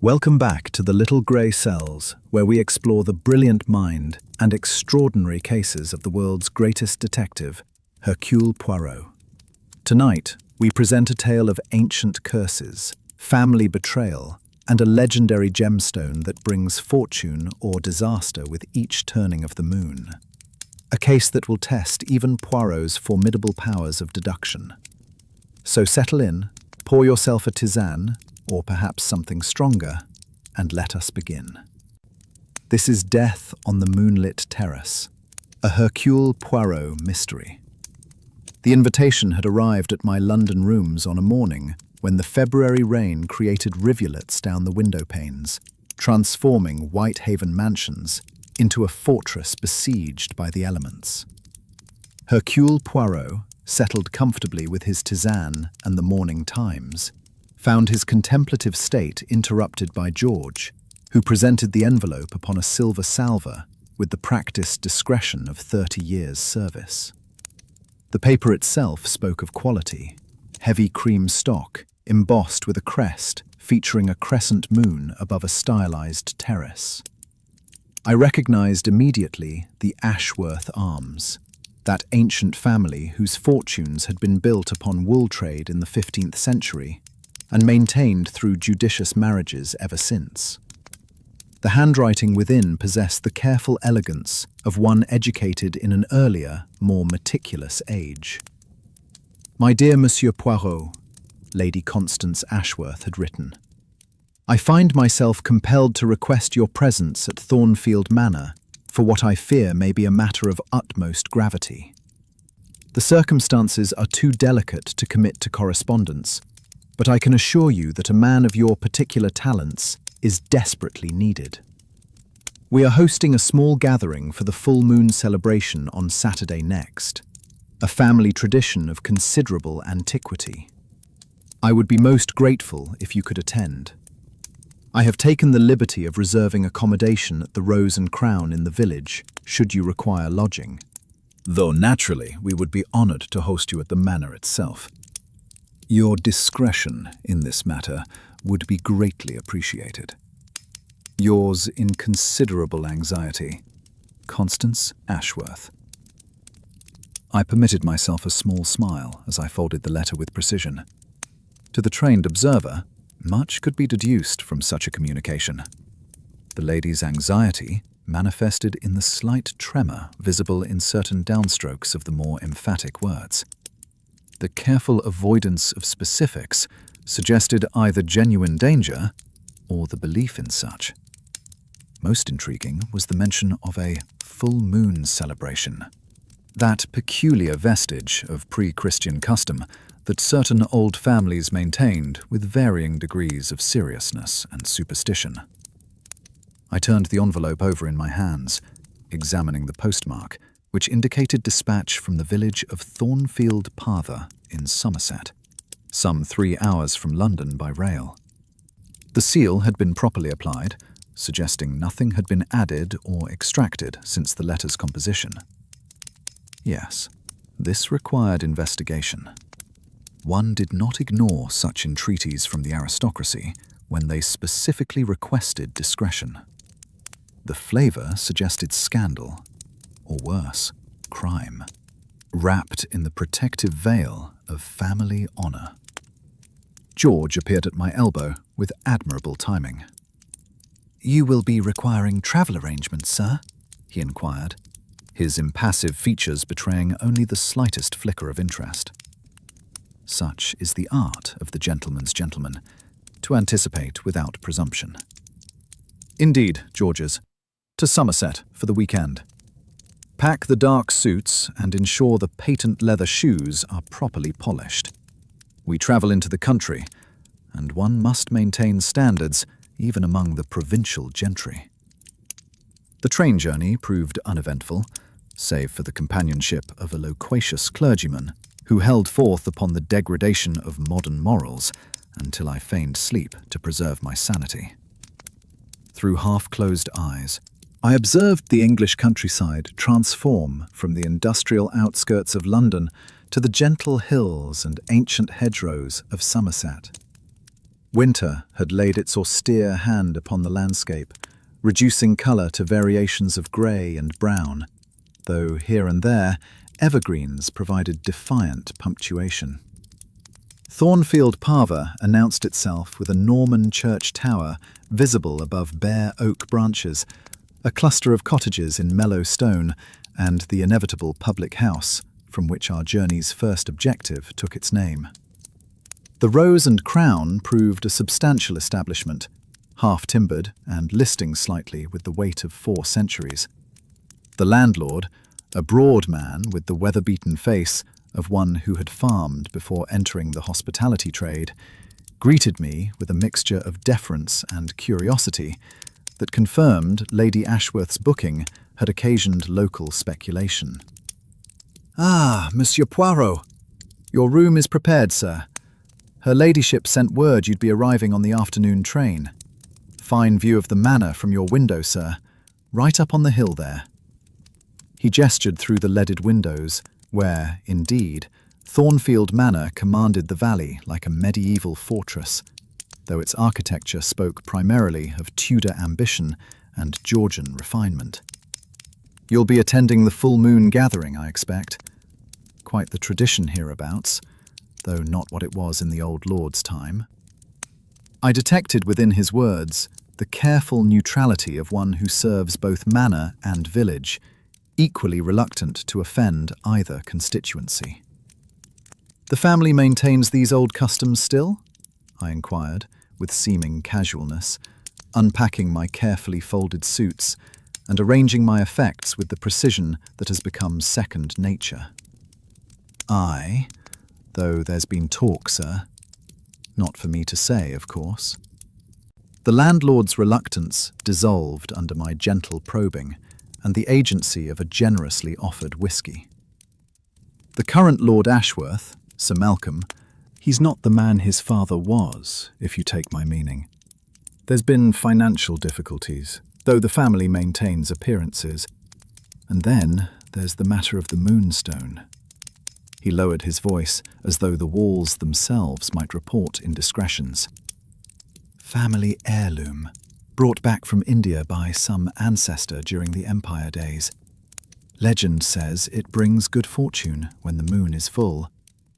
Welcome back to the Little Grey Cells, where we explore the brilliant mind and extraordinary cases of the world's greatest detective, Hercule Poirot. Tonight, we present a tale of ancient curses, family betrayal, and a legendary gemstone that brings fortune or disaster with each turning of the moon. A case that will test even Poirot's formidable powers of deduction. So settle in, pour yourself a tisane, or perhaps something stronger, and let us begin. This is Death on the Moonlit Terrace, a Hercule Poirot mystery. The invitation had arrived at my London rooms on a morning when the February rain created rivulets down the window panes, transforming Whitehaven mansions into a fortress besieged by the elements. Hercule Poirot, settled comfortably with his tisane and the Morning Times, found his contemplative state interrupted by George, who presented the envelope upon a silver salver with the practiced discretion of 30 years' service. The paper itself spoke of quality, heavy cream stock, embossed with a crest featuring a crescent moon above a stylized terrace. I recognized immediately the Ashworth Arms, that ancient family whose fortunes had been built upon wool trade in the 15th century and maintained through judicious marriages ever since. The handwriting within possessed the careful elegance of one educated in an earlier, more meticulous age. "My dear Monsieur Poirot," Lady Constance Ashworth had written, "I find myself compelled to request your presence at Thornfield Manor for what I fear may be a matter of utmost gravity. The circumstances are too delicate to commit to correspondence, but I can assure you that a man of your particular talents is desperately needed. We are hosting a small gathering for the full moon celebration on Saturday next, a family tradition of considerable antiquity. I would be most grateful if you could attend. I have taken the liberty of reserving accommodation at the Rose and Crown in the village, should you require lodging. Though naturally we would be honoured to host you at the manor itself. Your discretion in this matter would be greatly appreciated. Yours in considerable anxiety, Constance Ashworth." I permitted myself a small smile as I folded the letter with precision. To the trained observer, much could be deduced from such a communication. The lady's anxiety manifested in the slight tremor visible in certain downstrokes of the more emphatic words. The careful avoidance of specifics suggested either genuine danger or the belief in such. Most intriguing was the mention of a full moon celebration, that peculiar vestige of pre-Christian custom that certain old families maintained with varying degrees of seriousness and superstition. I turned the envelope over in my hands, examining the postmark, which indicated dispatch from the village of Thornfield Parther in Somerset, some 3 hours from London by rail. The seal had been properly applied, suggesting nothing had been added or extracted since the letter's composition. Yes, this required investigation. One did not ignore such entreaties from the aristocracy when they specifically requested discretion. The flavour suggested scandal, or worse, crime, wrapped in the protective veil of family honour. George appeared at my elbow with admirable timing. "You will be requiring travel arrangements, sir?" he inquired, his impassive features betraying only the slightest flicker of interest. Such is the art of the gentleman's gentleman, to anticipate without presumption. "Indeed, Georges, to Somerset for the weekend. Pack the dark suits and ensure the patent leather shoes are properly polished. We travel into the country, and one must maintain standards even among the provincial gentry." The train journey proved uneventful, save for the companionship of a loquacious clergyman who held forth upon the degradation of modern morals until I feigned sleep to preserve my sanity. Through half-closed eyes, I observed the English countryside transform from the industrial outskirts of London to the gentle hills and ancient hedgerows of Somerset. Winter had laid its austere hand upon the landscape, reducing colour to variations of grey and brown, though here and there evergreens provided defiant punctuation. Thornfield Parva announced itself with a Norman church tower visible above bare oak branches, a cluster of cottages in mellow stone, and the inevitable public house from which our journey's first objective took its name. The Rose and Crown proved a substantial establishment, half-timbered and listing slightly with the weight of 4 centuries. The landlord, a broad man with the weather-beaten face of one who had farmed before entering the hospitality trade, greeted me with a mixture of deference and curiosity that confirmed Lady Ashworth's booking had occasioned local speculation. "Ah, Monsieur Poirot. Your room is prepared, sir. Her ladyship sent word you'd be arriving on the afternoon train. Fine view of the manor from your window, sir, right up on the hill there." He gestured through the leaded windows, where, indeed, Thornfield Manor commanded the valley like a medieval fortress, though its architecture spoke primarily of Tudor ambition and Georgian refinement. "You'll be attending the full moon gathering, I expect. Quite the tradition hereabouts, though not what it was in the old lord's time." I detected within his words the careful neutrality of one who serves both manor and village, equally reluctant to offend either constituency. "The family maintains these old customs still?" I inquired, with seeming casualness, unpacking my carefully folded suits and arranging my effects with the precision that has become second nature. "Aye, though there's been talk, sir. Not for me to say, of course." The landlord's reluctance dissolved under my gentle probing and the agency of a generously offered whisky. "The current Lord Ashworth, Sir Malcolm, he's not the man his father was, if you take my meaning. There's been financial difficulties, though the family maintains appearances. And then there's the matter of the moonstone." He lowered his voice as though the walls themselves might report indiscretions. "Family heirloom, brought back from India by some ancestor during the Empire days. Legend says it brings good fortune when the moon is full,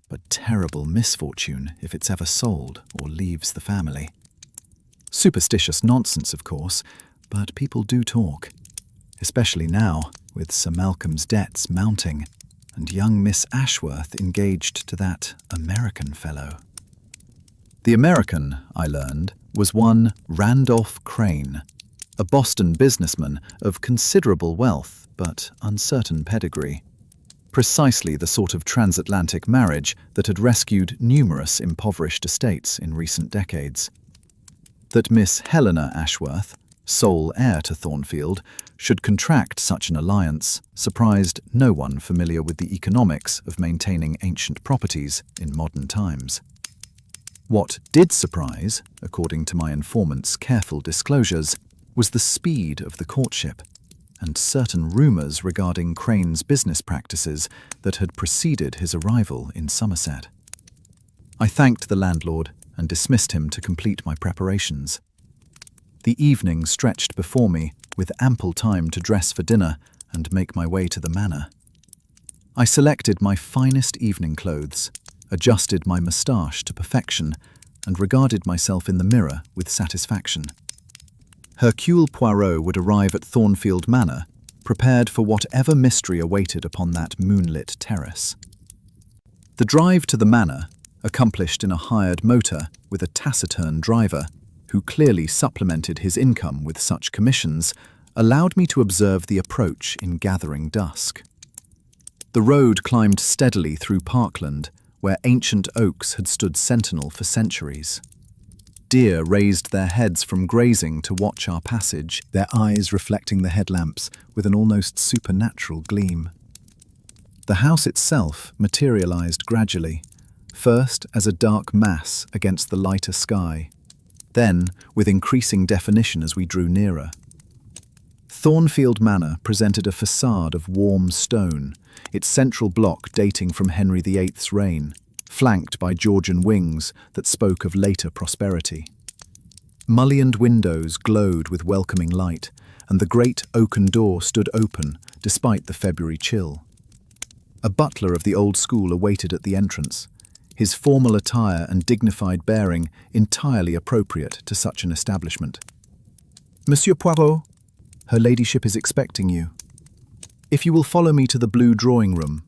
but terrible misfortune if it's ever sold or leaves the family. Superstitious nonsense, of course, but people do talk, especially now with Sir Malcolm's debts mounting and young Miss Ashworth engaged to that American fellow." The American, I learned, was one Randolph Crane, a Boston businessman of considerable wealth but uncertain pedigree. Precisely the sort of transatlantic marriage that had rescued numerous impoverished estates in recent decades. That Miss Helena Ashworth, sole heir to Thornfield, should contract such an alliance surprised no one familiar with the economics of maintaining ancient properties in modern times. What did surprise, according to my informant's careful disclosures, was the speed of the courtship and certain rumours regarding Crane's business practices that had preceded his arrival in Somerset. I thanked the landlord and dismissed him to complete my preparations. The evening stretched before me with ample time to dress for dinner and make my way to the manor. I selected my finest evening clothes, adjusted my moustache to perfection, and regarded myself in the mirror with satisfaction. Hercule Poirot would arrive at Thornfield Manor, prepared for whatever mystery awaited upon that moonlit terrace. The drive to the manor, accomplished in a hired motor with a taciturn driver, who clearly supplemented his income with such commissions, allowed me to observe the approach in gathering dusk. The road climbed steadily through parkland, where ancient oaks had stood sentinel for centuries. Deer raised their heads from grazing to watch our passage, their eyes reflecting the headlamps with an almost supernatural gleam. The house itself materialized gradually, first as a dark mass against the lighter sky, then with increasing definition as we drew nearer. Thornfield Manor presented a facade of warm stone, its central block dating from Henry VIII's reign, flanked by Georgian wings that spoke of later prosperity. Mullioned windows glowed with welcoming light, and the great oaken door stood open despite the February chill. A butler of the old school awaited at the entrance, his formal attire and dignified bearing entirely appropriate to such an establishment. "Monsieur Poirot, her ladyship is expecting you. If you will follow me to the blue drawing room."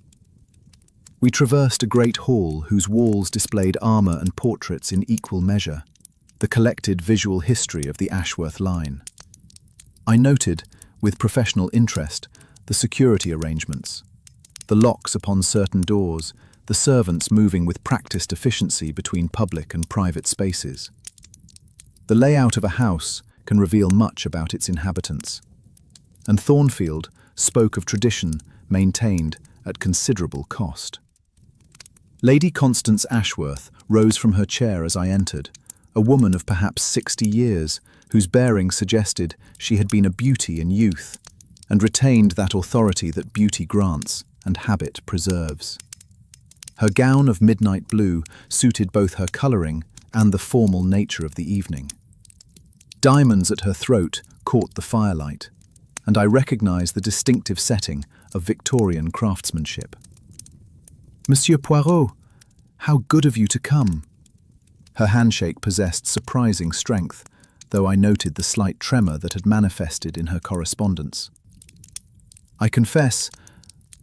We traversed a great hall whose walls displayed armour and portraits in equal measure, the collected visual history of the Ashworth line. I noted, with professional interest, the security arrangements, the locks upon certain doors, the servants moving with practiced efficiency between public and private spaces. The layout of a house can reveal much about its inhabitants, and Thornfield spoke of tradition maintained at considerable cost. Lady Constance Ashworth rose from her chair as I entered, a woman of perhaps 60 years, whose bearing suggested she had been a beauty in youth, and retained that authority that beauty grants and habit preserves. Her gown of midnight blue suited both her colouring and the formal nature of the evening. Diamonds at her throat caught the firelight, and I recognised the distinctive setting of Victorian craftsmanship. "Monsieur Poirot, how good of you to come." Her handshake possessed surprising strength, though I noted the slight tremor that had manifested in her correspondence. I confess,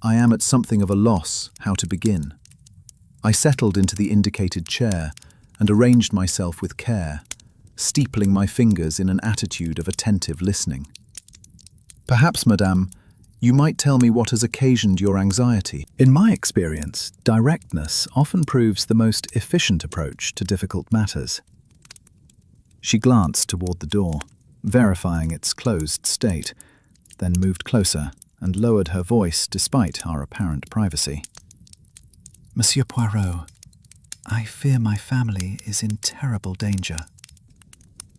I am at something of a loss how to begin. I settled into the indicated chair and arranged myself with care, steepling my fingers in an attitude of attentive listening. "Perhaps, madame, you might tell me what has occasioned your anxiety." In my experience, directness often proves the most efficient approach to difficult matters. She glanced toward the door, verifying its closed state, then moved closer and lowered her voice despite our apparent privacy. "Monsieur Poirot, I fear my family is in terrible danger.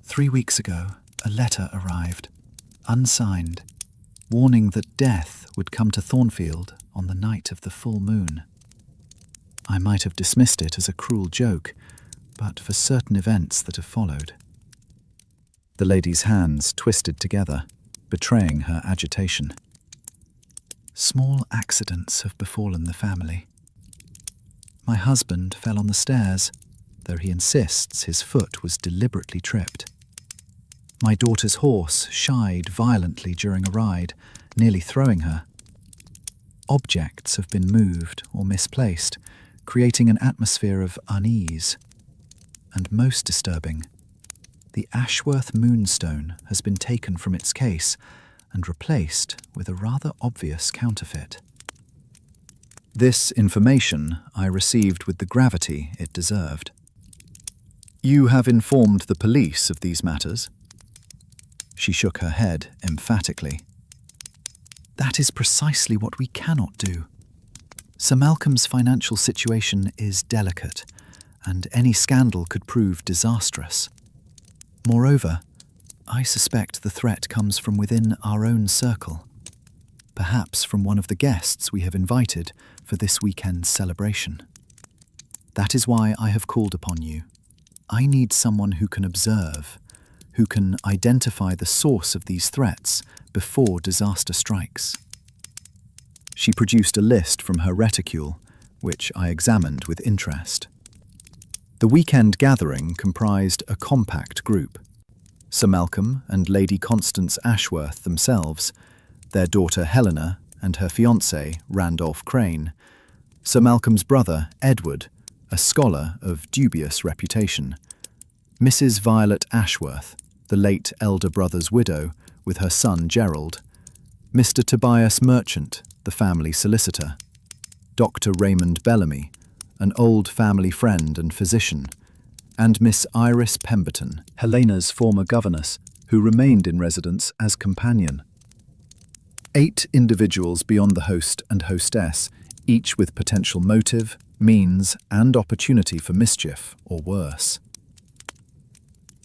3 weeks ago, a letter arrived, unsigned, warning that death would come to Thornfield on the night of the full moon. I might have dismissed it as a cruel joke, but for certain events that have followed." The lady's hands twisted together, betraying her agitation. "Small accidents have befallen the family. My husband fell on the stairs, though he insists his foot was deliberately tripped. My daughter's horse shied violently during a ride, nearly throwing her. Objects have been moved or misplaced, creating an atmosphere of unease. And most disturbing, the Ashworth moonstone has been taken from its case and replaced with a rather obvious counterfeit." This information I received with the gravity it deserved. "You have informed the police of these matters?" She shook her head emphatically. "That is precisely what we cannot do. Sir Malcolm's financial situation is delicate, and any scandal could prove disastrous. Moreover, I suspect the threat comes from within our own circle, perhaps from one of the guests we have invited for this weekend's celebration. That is why I have called upon you. I need someone who can observe, who can identify the source of these threats before disaster strikes." She produced a list from her reticule, which I examined with interest. The weekend gathering comprised a compact group: Sir Malcolm and Lady Constance Ashworth themselves, their daughter Helena and her fiancé Randolph Crane, Sir Malcolm's brother Edward, a scholar of dubious reputation, Mrs. Violet Ashworth, the late elder brother's widow, with her son Gerald, Mr. Tobias Merchant, the family solicitor, Dr. Raymond Bellamy, an old family friend and physician, and Miss Iris Pemberton, Helena's former governess, who remained in residence as companion. 8 individuals beyond the host and hostess, each with potential motive, means, and opportunity for mischief, or worse.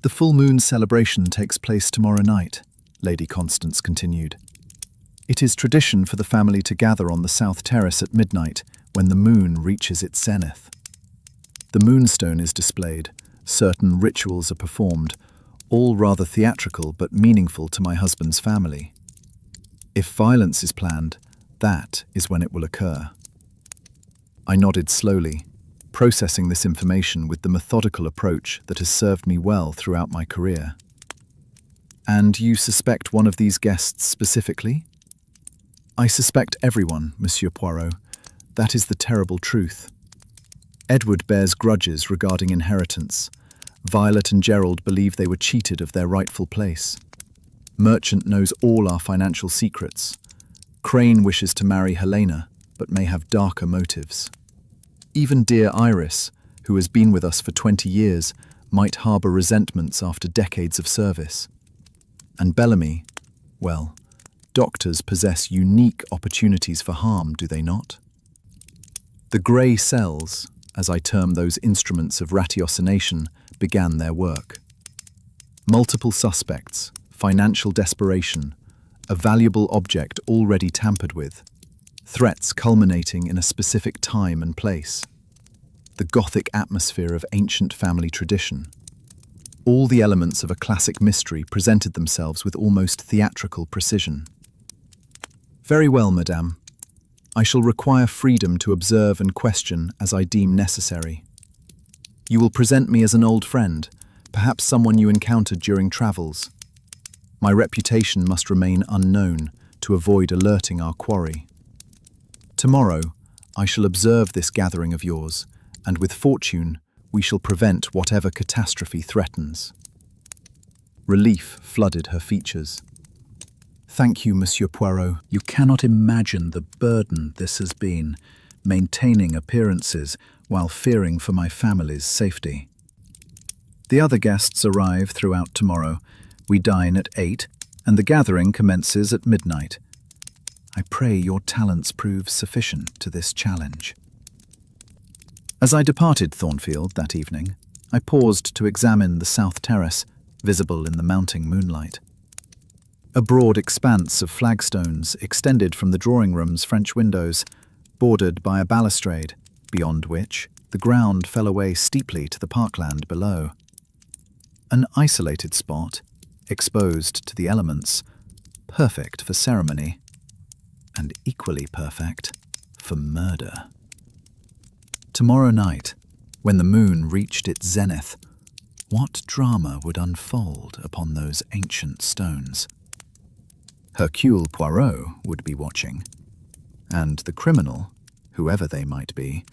"The full moon celebration takes place tomorrow night," Lady Constance continued. "It is tradition for the family to gather on the south terrace at midnight when the moon reaches its zenith. The moonstone is displayed, certain rituals are performed, all rather theatrical but meaningful to my husband's family. If violence is planned, that is when it will occur. I nodded slowly, processing this information with the methodical approach that has served me well throughout my career. And you suspect one of these guests specifically? I suspect everyone, Monsieur Poirot. That is the terrible truth. Edward bears grudges regarding inheritance. Violet and Gerald believe they were cheated of their rightful place. Merchant knows all our financial secrets. Crane wishes to marry Helena, but may have darker motives. Even dear Iris, who has been with us for 20 years, might harbour resentments after decades of service. And Bellamy, well, doctors possess unique opportunities for harm, do they not? The grey cells, as I term those instruments of ratiocination, began their work. Multiple suspects, financial desperation, a valuable object already tampered with, threats culminating in a specific time and place, the Gothic atmosphere of ancient family tradition. All the elements of a classic mystery presented themselves with almost theatrical precision. Very well, madame. I shall require freedom to observe and question as I deem necessary. You will present me as an old friend, perhaps someone you encountered during travels. My reputation must remain unknown to avoid alerting our quarry. Tomorrow, I shall observe this gathering of yours, and with fortune, we shall prevent whatever catastrophe threatens. Relief flooded her features. Thank you, Monsieur Poirot. You cannot imagine the burden this has been, maintaining appearances while fearing for my family's safety. The other guests arrive throughout tomorrow. We dine at 8, and the gathering commences at midnight. I pray your talents prove sufficient to this challenge. As I departed Thornfield that evening, I paused to examine the south terrace, visible in the mounting moonlight. A broad expanse of flagstones extended from the drawing room's French windows, bordered by a balustrade, beyond which the ground fell away steeply to the parkland below. An isolated spot, exposed to the elements, perfect for ceremony, and equally perfect for murder. Tomorrow night, when the moon reached its zenith, what drama would unfold upon those ancient stones? Hercule Poirot would be watching, and the criminal, whoever they might be,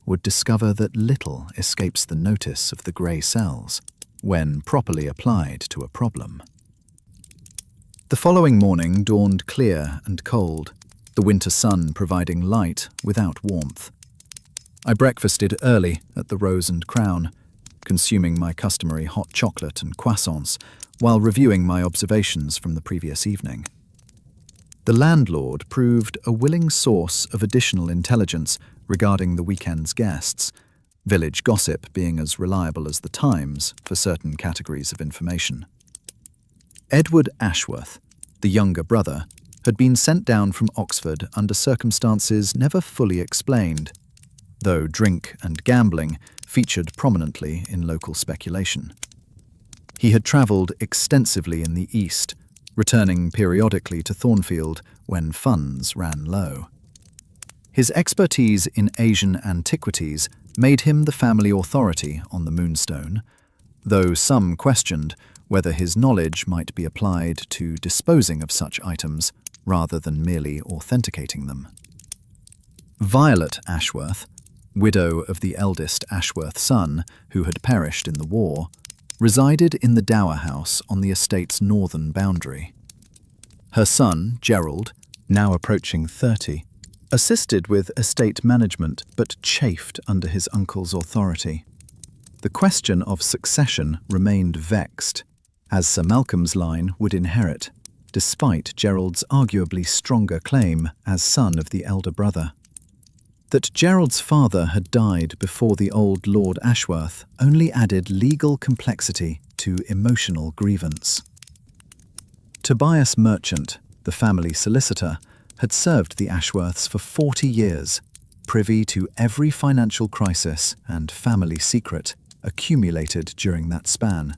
would discover that little escapes the notice of the grey cells when properly applied to a problem. The following morning dawned clear and cold, the winter sun providing light without warmth. I breakfasted early at the Rose and Crown, consuming my customary hot chocolate and croissants while reviewing my observations from the previous evening. The landlord proved a willing source of additional intelligence regarding the weekend's guests, village gossip being as reliable as the Times for certain categories of information. Edward Ashworth, the younger brother, had been sent down from Oxford under circumstances never fully explained, though drink and gambling featured prominently in local speculation. He had travelled extensively in the East, returning periodically to Thornfield when funds ran low. His expertise in Asian antiquities made him the family authority on the moonstone, though some questioned whether his knowledge might be applied to disposing of such items rather than merely authenticating them. Violet Ashworth, widow of the eldest Ashworth son who had perished in the war, resided in the dower house on the estate's northern boundary. Her son, Gerald, now approaching 30, assisted with estate management but chafed under his uncle's authority. The question of succession remained vexed, as Sir Malcolm's line would inherit, despite Gerald's arguably stronger claim as son of the elder brother. That Gerald's father had died before the old Lord Ashworth only added legal complexity to emotional grievance. Tobias Merchant, the family solicitor, had served the Ashworths for 40 years, privy to every financial crisis and family secret accumulated during that span.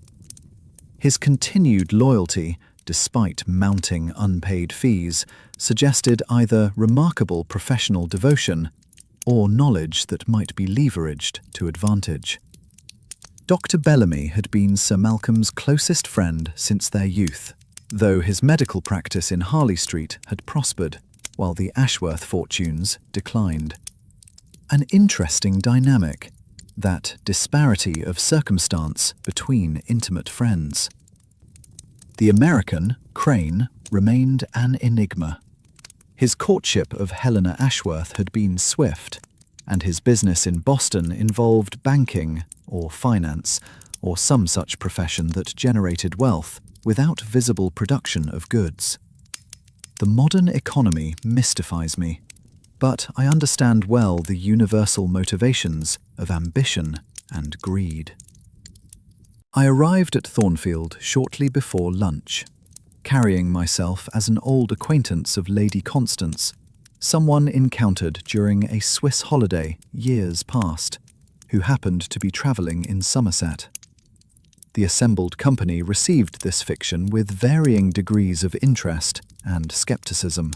His continued loyalty, despite mounting unpaid fees, suggested either remarkable professional devotion or knowledge that might be leveraged to advantage. Dr. Bellamy had been Sir Malcolm's closest friend since their youth, though his medical practice in Harley Street had prospered, while the Ashworth fortunes declined. An interesting dynamic, that disparity of circumstance between intimate friends. The American, Crane, remained an enigma. His courtship of Helena Ashworth had been swift, and his business in Boston involved banking or finance or some such profession that generated wealth without visible production of goods. The modern economy mystifies me, but I understand well the universal motivations of ambition and greed. I arrived at Thornfield shortly before lunch, carrying myself as an old acquaintance of Lady Constance, someone encountered during a Swiss holiday years past, who happened to be travelling in Somerset. The assembled company received this fiction with varying degrees of interest and scepticism.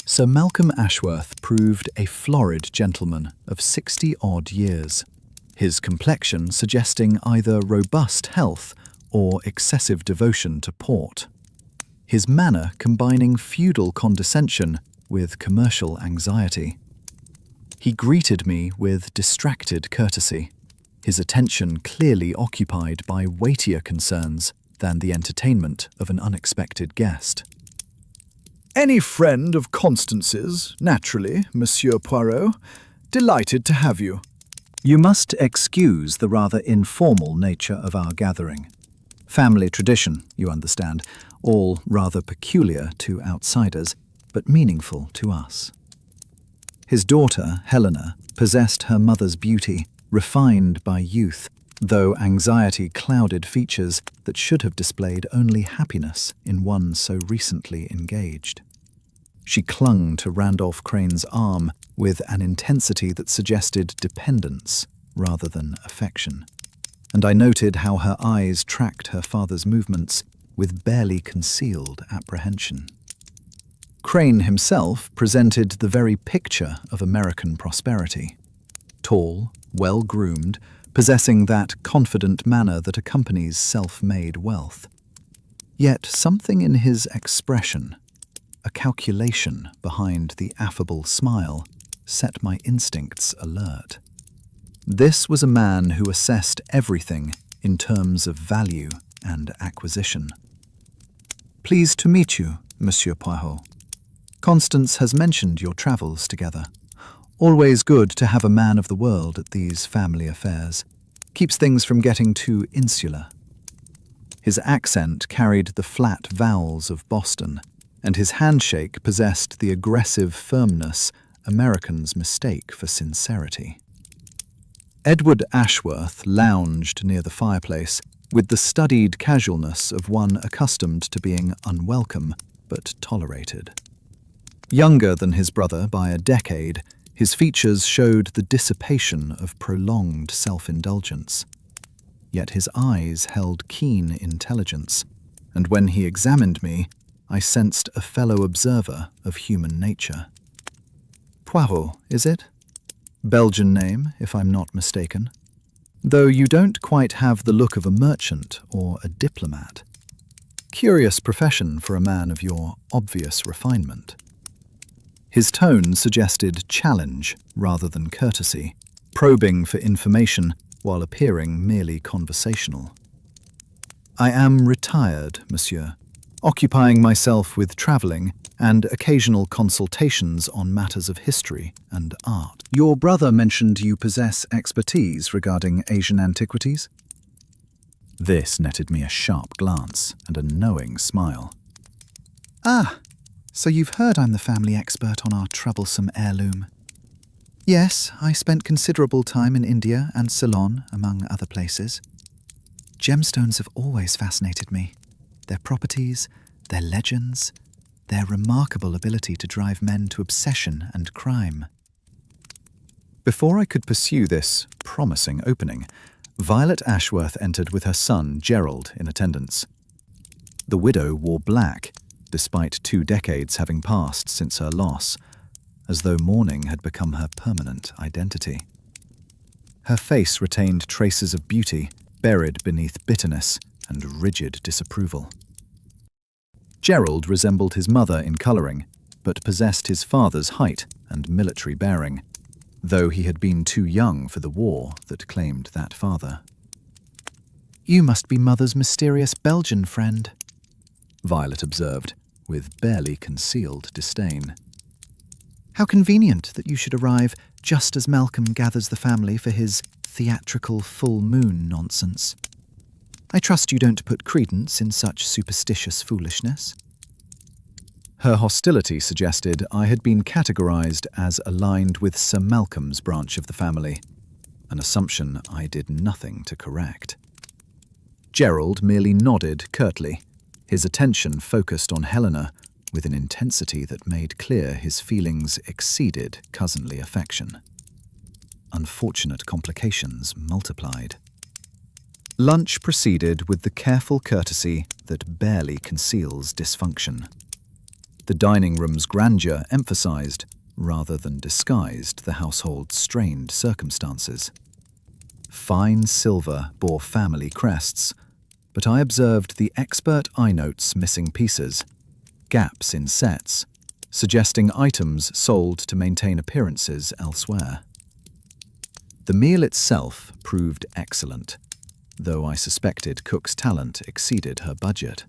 Sir Malcolm Ashworth proved a florid gentleman of 60-odd years, his complexion suggesting either robust health or excessive devotion to port. His manner combining feudal condescension with commercial anxiety. He greeted me with distracted courtesy, his attention clearly occupied by weightier concerns than the entertainment of an unexpected guest. Any friend of Constance's, naturally, Monsieur Poirot. Delighted to have you. You must excuse the rather informal nature of our gathering. Family tradition, you understand, all rather peculiar to outsiders, but meaningful to us. His daughter, Helena, possessed her mother's beauty, refined by youth, though anxiety clouded features that should have displayed only happiness in one so recently engaged. She clung to Randolph Crane's arm with an intensity that suggested dependence rather than affection, and I noted how her eyes tracked her father's movements with barely concealed apprehension. Crane himself presented the very picture of American prosperity. Tall, well-groomed, possessing that confident manner that accompanies self-made wealth. Yet something in his expression, a calculation behind the affable smile, set my instincts alert. This was a man who assessed everything in terms of value and acquisition. Pleased to meet you, Monsieur Poirot. Constance has mentioned your travels together. Always good to have a man of the world at these family affairs. Keeps things from getting too insular. His accent carried the flat vowels of Boston, and his handshake possessed the aggressive firmness Americans mistake for sincerity. Edward Ashworth lounged near the fireplace with the studied casualness of one accustomed to being unwelcome but tolerated. Younger than his brother by a decade, his features showed the dissipation of prolonged self-indulgence. Yet his eyes held keen intelligence, and when he examined me, I sensed a fellow observer of human nature. Poirot, is it? Belgian name, if I'm not mistaken. Though you don't quite have the look of a merchant or a diplomat. Curious profession for a man of your obvious refinement. His tone suggested challenge rather than courtesy, probing for information while appearing merely conversational. I am retired, monsieur, occupying myself with travelling and occasional consultations on matters of history and art. Your brother mentioned you possess expertise regarding Asian antiquities? This netted me a sharp glance and a knowing smile. Ah, so you've heard I'm the family expert on our troublesome heirloom. Yes, I spent considerable time in India and Ceylon, among other places. Gemstones have always fascinated me. Their properties, their legends, their remarkable ability to drive men to obsession and crime. Before I could pursue this promising opening, Violet Ashworth entered with her son, Gerald, in attendance. The widow wore black, despite 2 decades having passed since her loss, as though mourning had become her permanent identity. Her face retained traces of beauty, buried beneath bitterness and rigid disapproval. Gerald resembled his mother in colouring, but possessed his father's height and military bearing, though he had been too young for the war that claimed that father. "You must be Mother's mysterious Belgian friend," Violet observed, with barely concealed disdain. "How convenient that you should arrive just as Malcolm gathers the family for his theatrical full moon nonsense. I trust you don't put credence in such superstitious foolishness." Her hostility suggested I had been categorized as aligned with Sir Malcolm's branch of the family, an assumption I did nothing to correct. Gerald merely nodded curtly, his attention focused on Helena with an intensity that made clear his feelings exceeded cousinly affection. Unfortunate complications multiplied. Lunch proceeded with the careful courtesy that barely conceals dysfunction. The dining room's grandeur emphasized, rather than disguised, the household's strained circumstances. Fine silver bore family crests, but I observed the expert eye note's missing pieces, gaps in sets, suggesting items sold to maintain appearances elsewhere. The meal itself proved excellent, though I suspected Cook's talent exceeded her budget.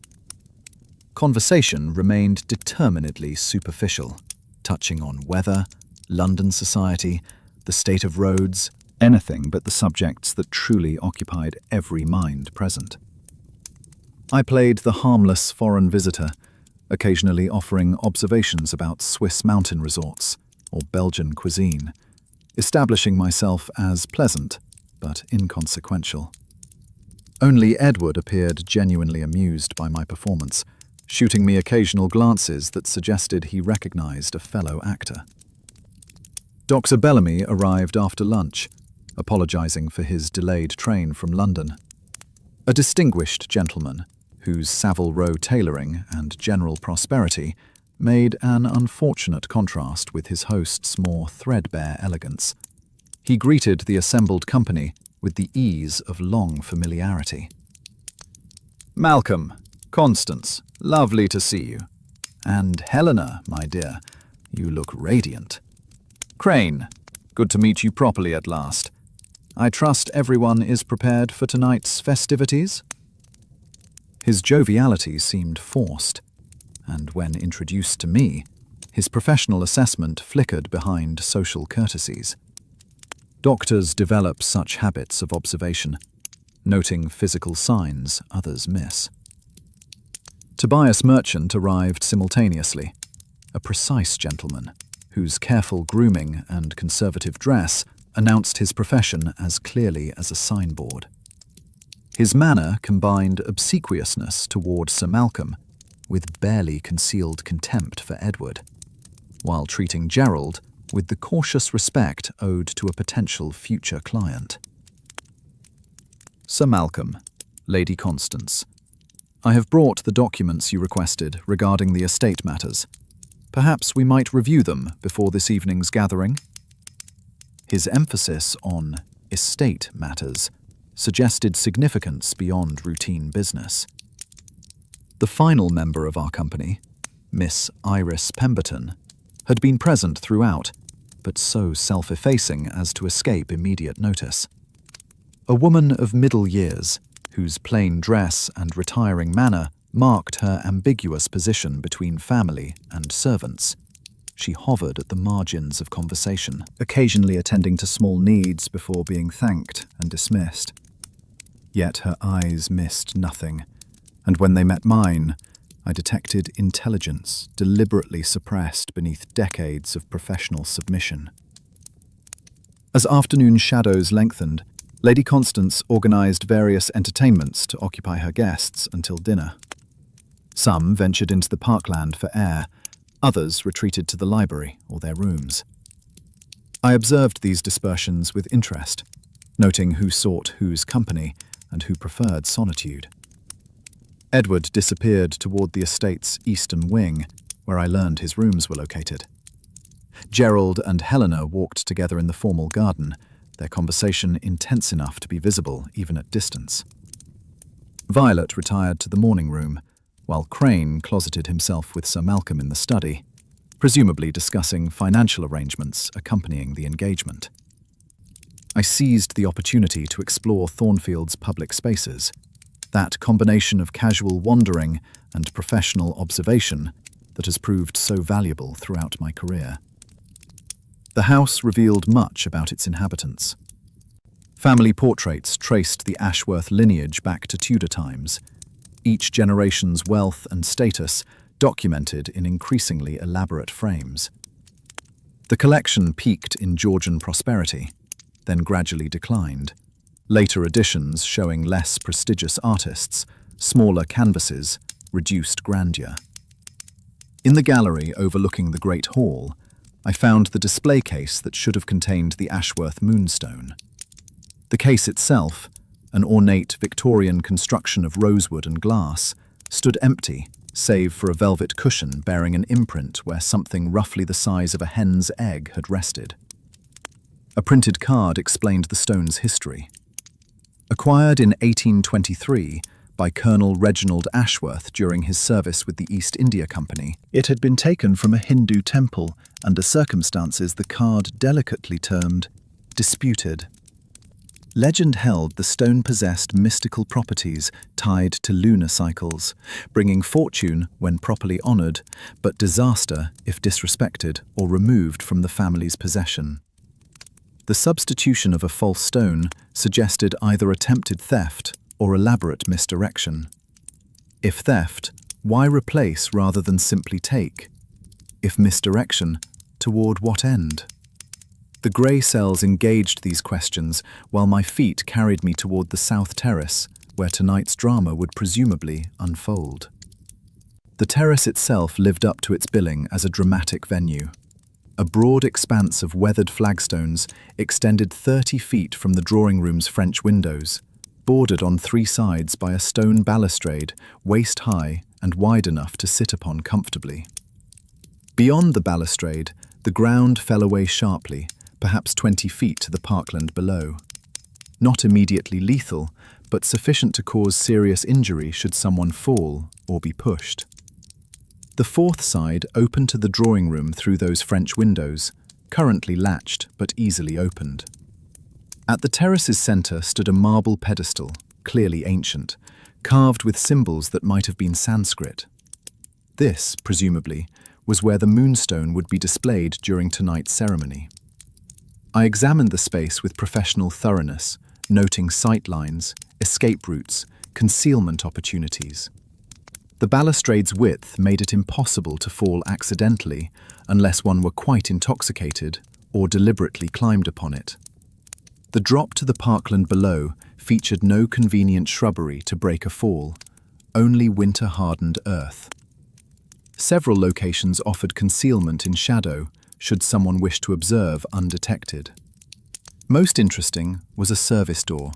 Conversation remained determinedly superficial, touching on weather, London society, the state of roads, anything but the subjects that truly occupied every mind present. I played the harmless foreign visitor, occasionally offering observations about Swiss mountain resorts or Belgian cuisine, establishing myself as pleasant but inconsequential. Only Edward appeared genuinely amused by my performance, shooting me occasional glances that suggested he recognized a fellow actor. Dr. Bellamy arrived after lunch, apologizing for his delayed train from London. A distinguished gentleman, whose Savile Row tailoring and general prosperity made an unfortunate contrast with his host's more threadbare elegance. He greeted the assembled company with the ease of long familiarity. "Malcolm, Constance, lovely to see you. And Helena, my dear, you look radiant. Crane, good to meet you properly at last. I trust everyone is prepared for tonight's festivities?" His joviality seemed forced, and when introduced to me, his professional assessment flickered behind social courtesies. Doctors develop such habits of observation, noting physical signs others miss. Tobias Merchant arrived simultaneously, a precise gentleman whose careful grooming and conservative dress announced his profession as clearly as a signboard. His manner combined obsequiousness toward Sir Malcolm with barely concealed contempt for Edward, while treating Gerald with the cautious respect owed to a potential future client. "Sir Malcolm, Lady Constance, I have brought the documents you requested regarding the estate matters. Perhaps we might review them before this evening's gathering?" His emphasis on estate matters suggested significance beyond routine business. The final member of our company, Miss Iris Pemberton, had been present throughout, but so self-effacing as to escape immediate notice. A woman of middle years, whose plain dress and retiring manner marked her ambiguous position between family and servants. She hovered at the margins of conversation, occasionally attending to small needs before being thanked and dismissed. Yet her eyes missed nothing, and when they met mine, I detected intelligence deliberately suppressed beneath decades of professional submission. As afternoon shadows lengthened, Lady Constance organized various entertainments to occupy her guests until dinner. Some ventured into the parkland for air, others retreated to the library or their rooms. I observed these dispersions with interest, noting who sought whose company and who preferred solitude. Edward disappeared toward the estate's eastern wing, where I learned his rooms were located. Gerald and Helena walked together in the formal garden, their conversation intense enough to be visible even at distance. Violet retired to the morning room, while Crane closeted himself with Sir Malcolm in the study, presumably discussing financial arrangements accompanying the engagement. I seized the opportunity to explore Thornfield's public spaces, that combination of casual wandering and professional observation that has proved so valuable throughout my career. The house revealed much about its inhabitants. Family portraits traced the Ashworth lineage back to Tudor times, each generation's wealth and status documented in increasingly elaborate frames. The collection peaked in Georgian prosperity, then gradually declined, later editions showing less prestigious artists, smaller canvases, reduced grandeur. In the gallery overlooking the Great Hall, I found the display case that should have contained the Ashworth moonstone. The case itself, an ornate Victorian construction of rosewood and glass, stood empty, save for a velvet cushion bearing an imprint where something roughly the size of a hen's egg had rested. A printed card explained the stone's history. Acquired in 1823 by Colonel Reginald Ashworth during his service with the East India Company, it had been taken from a Hindu temple under circumstances the card delicately termed disputed. Legend held the stone possessed mystical properties tied to lunar cycles, bringing fortune when properly honoured, but disaster if disrespected or removed from the family's possession. The substitution of a false stone suggested either attempted theft or elaborate misdirection. If theft, why replace rather than simply take? If misdirection, toward what end? The grey cells engaged these questions while my feet carried me toward the South Terrace, where tonight's drama would presumably unfold. The terrace itself lived up to its billing as a dramatic venue. A broad expanse of weathered flagstones extended 30 feet from the drawing room's French windows, bordered on three sides by a stone balustrade waist-high and wide enough to sit upon comfortably. Beyond the balustrade, the ground fell away sharply, perhaps 20 feet to the parkland below. Not immediately lethal, but sufficient to cause serious injury should someone fall or be pushed. The fourth side opened to the drawing room through those French windows, currently latched but easily opened. At the terrace's centre stood a marble pedestal, clearly ancient, carved with symbols that might have been Sanskrit. This, presumably, was where the moonstone would be displayed during tonight's ceremony. I examined the space with professional thoroughness, noting sight lines, escape routes, concealment opportunities. The balustrade's width made it impossible to fall accidentally unless one were quite intoxicated or deliberately climbed upon it. The drop to the parkland below featured no convenient shrubbery to break a fall, only winter-hardened earth. Several locations offered concealment in shadow, should someone wish to observe undetected. Most interesting was a service door,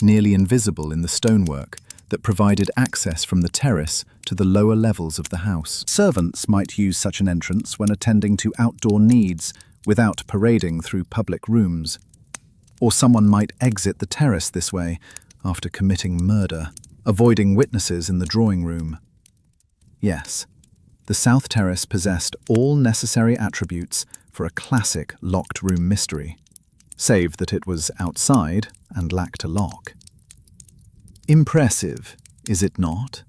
nearly invisible in the stonework, that provided access from the terrace to the lower levels of the house. Servants might use such an entrance when attending to outdoor needs without parading through public rooms. Or someone might exit the terrace this way after committing murder, avoiding witnesses in the drawing room. Yes, the South Terrace possessed all necessary attributes for a classic locked room mystery, save that it was outside and lacked a lock. Impressive, is it not?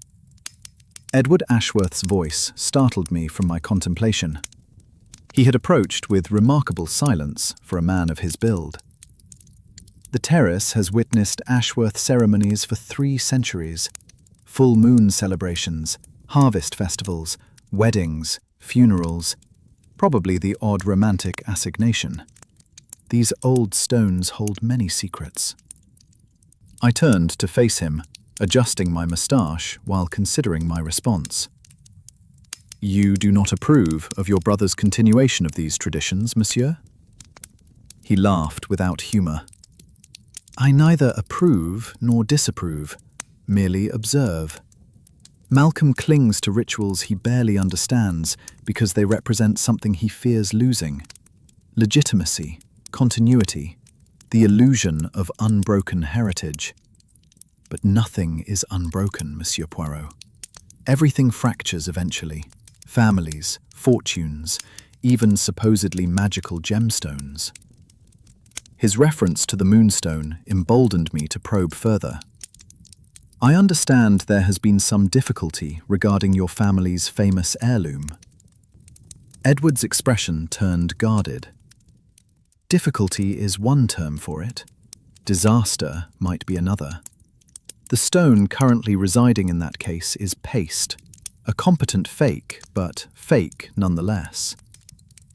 Edward Ashworth's voice startled me from my contemplation. He had approached with remarkable silence for a man of his build. The terrace has witnessed Ashworth ceremonies for 3 centuries, full moon celebrations, harvest festivals, weddings, funerals, probably the odd romantic assignation. These old stones hold many secrets. I turned to face him, adjusting my moustache while considering my response. You do not approve of your brother's continuation of these traditions, monsieur? He laughed without humour. I neither approve nor disapprove, merely observe. Malcolm clings to rituals he barely understands because they represent something he fears losing. Legitimacy, continuity, the illusion of unbroken heritage. But nothing is unbroken, Monsieur Poirot. Everything fractures eventually. Families, fortunes, even supposedly magical gemstones. His reference to the moonstone emboldened me to probe further. I understand there has been some difficulty regarding your family's famous heirloom. Edward's expression turned guarded. Difficulty is one term for it. Disaster might be another. The stone currently residing in that case is paste, a competent fake, but fake nonetheless.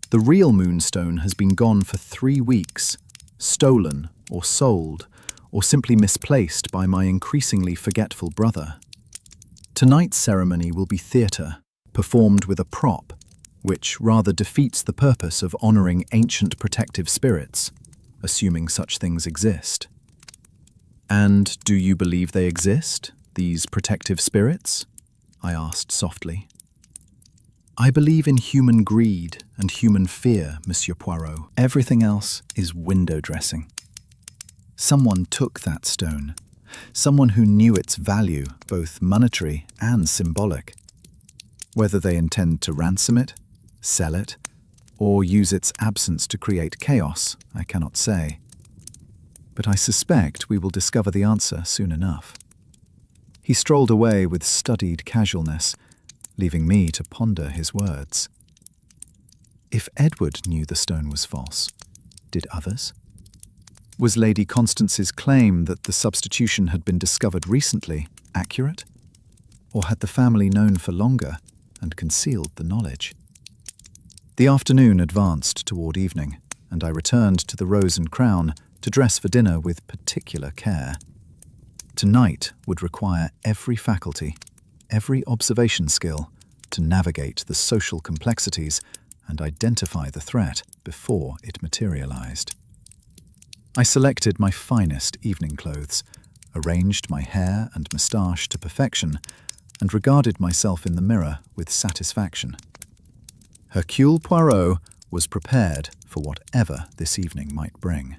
The real moonstone has been gone for 3 weeks, stolen or sold, or simply misplaced by my increasingly forgetful brother. Tonight's ceremony will be theatre, performed with a prop, which rather defeats the purpose of honouring ancient protective spirits, assuming such things exist. And do you believe they exist, these protective spirits? I asked softly. I believe in human greed and human fear, Monsieur Poirot. Everything else is window dressing. Someone took that stone. Someone who knew its value, both monetary and symbolic. Whether they intend to ransom it, sell it, or use its absence to create chaos, I cannot say. But I suspect we will discover the answer soon enough. He strolled away with studied casualness, leaving me to ponder his words. If Edward knew the stone was false, did others? Was Lady Constance's claim that the substitution had been discovered recently accurate? Or had the family known for longer and concealed the knowledge? The afternoon advanced toward evening, and I returned to the Rose and Crown to dress for dinner with particular care. Tonight would require every faculty, every observation skill to navigate the social complexities and identify the threat before it materialized. I selected my finest evening clothes, arranged my hair and moustache to perfection, and regarded myself in the mirror with satisfaction. Hercule Poirot was prepared for whatever this evening might bring.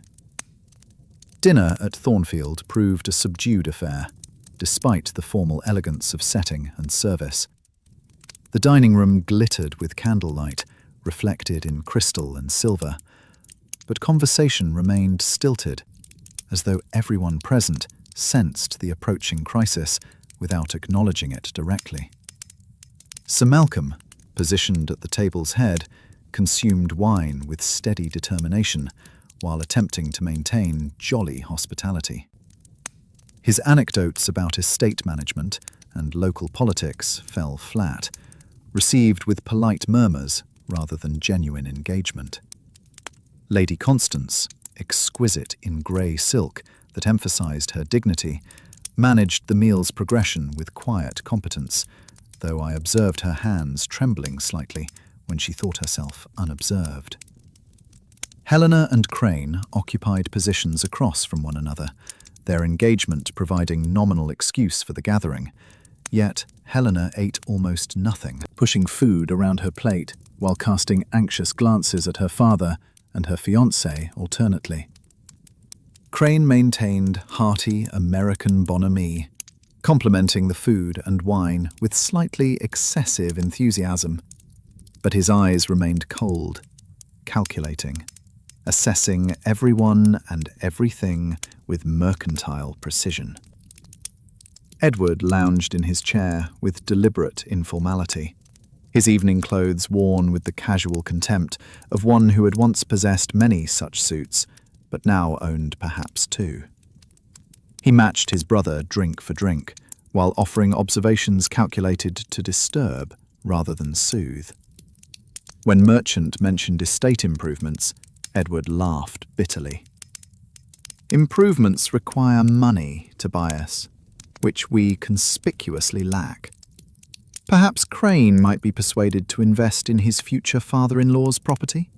Dinner at Thornfield proved a subdued affair, despite the formal elegance of setting and service. The dining room glittered with candlelight, reflected in crystal and silver, but conversation remained stilted, as though everyone present sensed the approaching crisis without acknowledging it directly. Sir Malcolm, positioned at the table's head, consumed wine with steady determination while attempting to maintain jolly hospitality. His anecdotes about estate management and local politics fell flat, received with polite murmurs rather than genuine engagement. Lady Constance, exquisite in grey silk that emphasised her dignity, managed the meal's progression with quiet competence, though I observed her hands trembling slightly when she thought herself unobserved. Helena and Crane occupied positions across from one another, their engagement providing nominal excuse for the gathering. Yet Helena ate almost nothing, pushing food around her plate while casting anxious glances at her father and her fiancé alternately. Crane maintained hearty American bonhomie, complimenting the food and wine with slightly excessive enthusiasm, but his eyes remained cold, calculating, assessing everyone and everything with mercantile precision. Edward lounged in his chair with deliberate informality, his evening clothes worn with the casual contempt of one who had once possessed many such suits, but now owned perhaps 2. He matched his brother drink for drink, while offering observations calculated to disturb rather than soothe. When Merchant mentioned estate improvements, Edward laughed bitterly. Improvements require money, Tobias, which we conspicuously lack. Perhaps Crane might be persuaded to invest in his future father-in-law's property?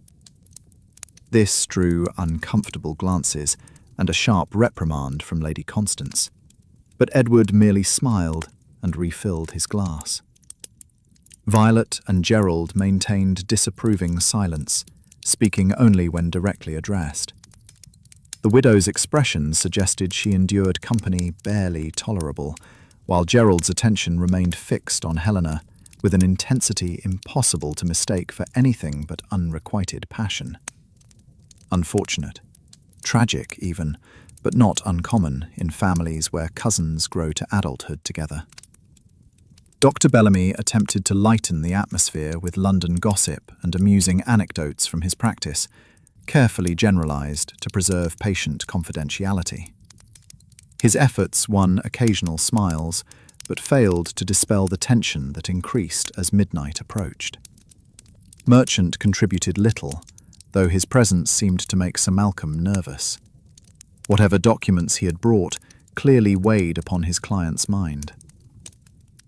This drew uncomfortable glances and a sharp reprimand from Lady Constance. But Edward merely smiled and refilled his glass. Violet and Gerald maintained disapproving silence, speaking only when directly addressed. The widow's expression suggested she endured company barely tolerable, while Gerald's attention remained fixed on Helena with an intensity impossible to mistake for anything but unrequited passion. Unfortunate, tragic even, but not uncommon in families where cousins grow to adulthood together. Dr. Bellamy attempted to lighten the atmosphere with London gossip and amusing anecdotes from his practice, carefully generalized to preserve patient confidentiality. His efforts won occasional smiles, but failed to dispel the tension that increased as midnight approached. Merchant contributed little, though his presence seemed to make Sir Malcolm nervous. Whatever documents he had brought clearly weighed upon his client's mind.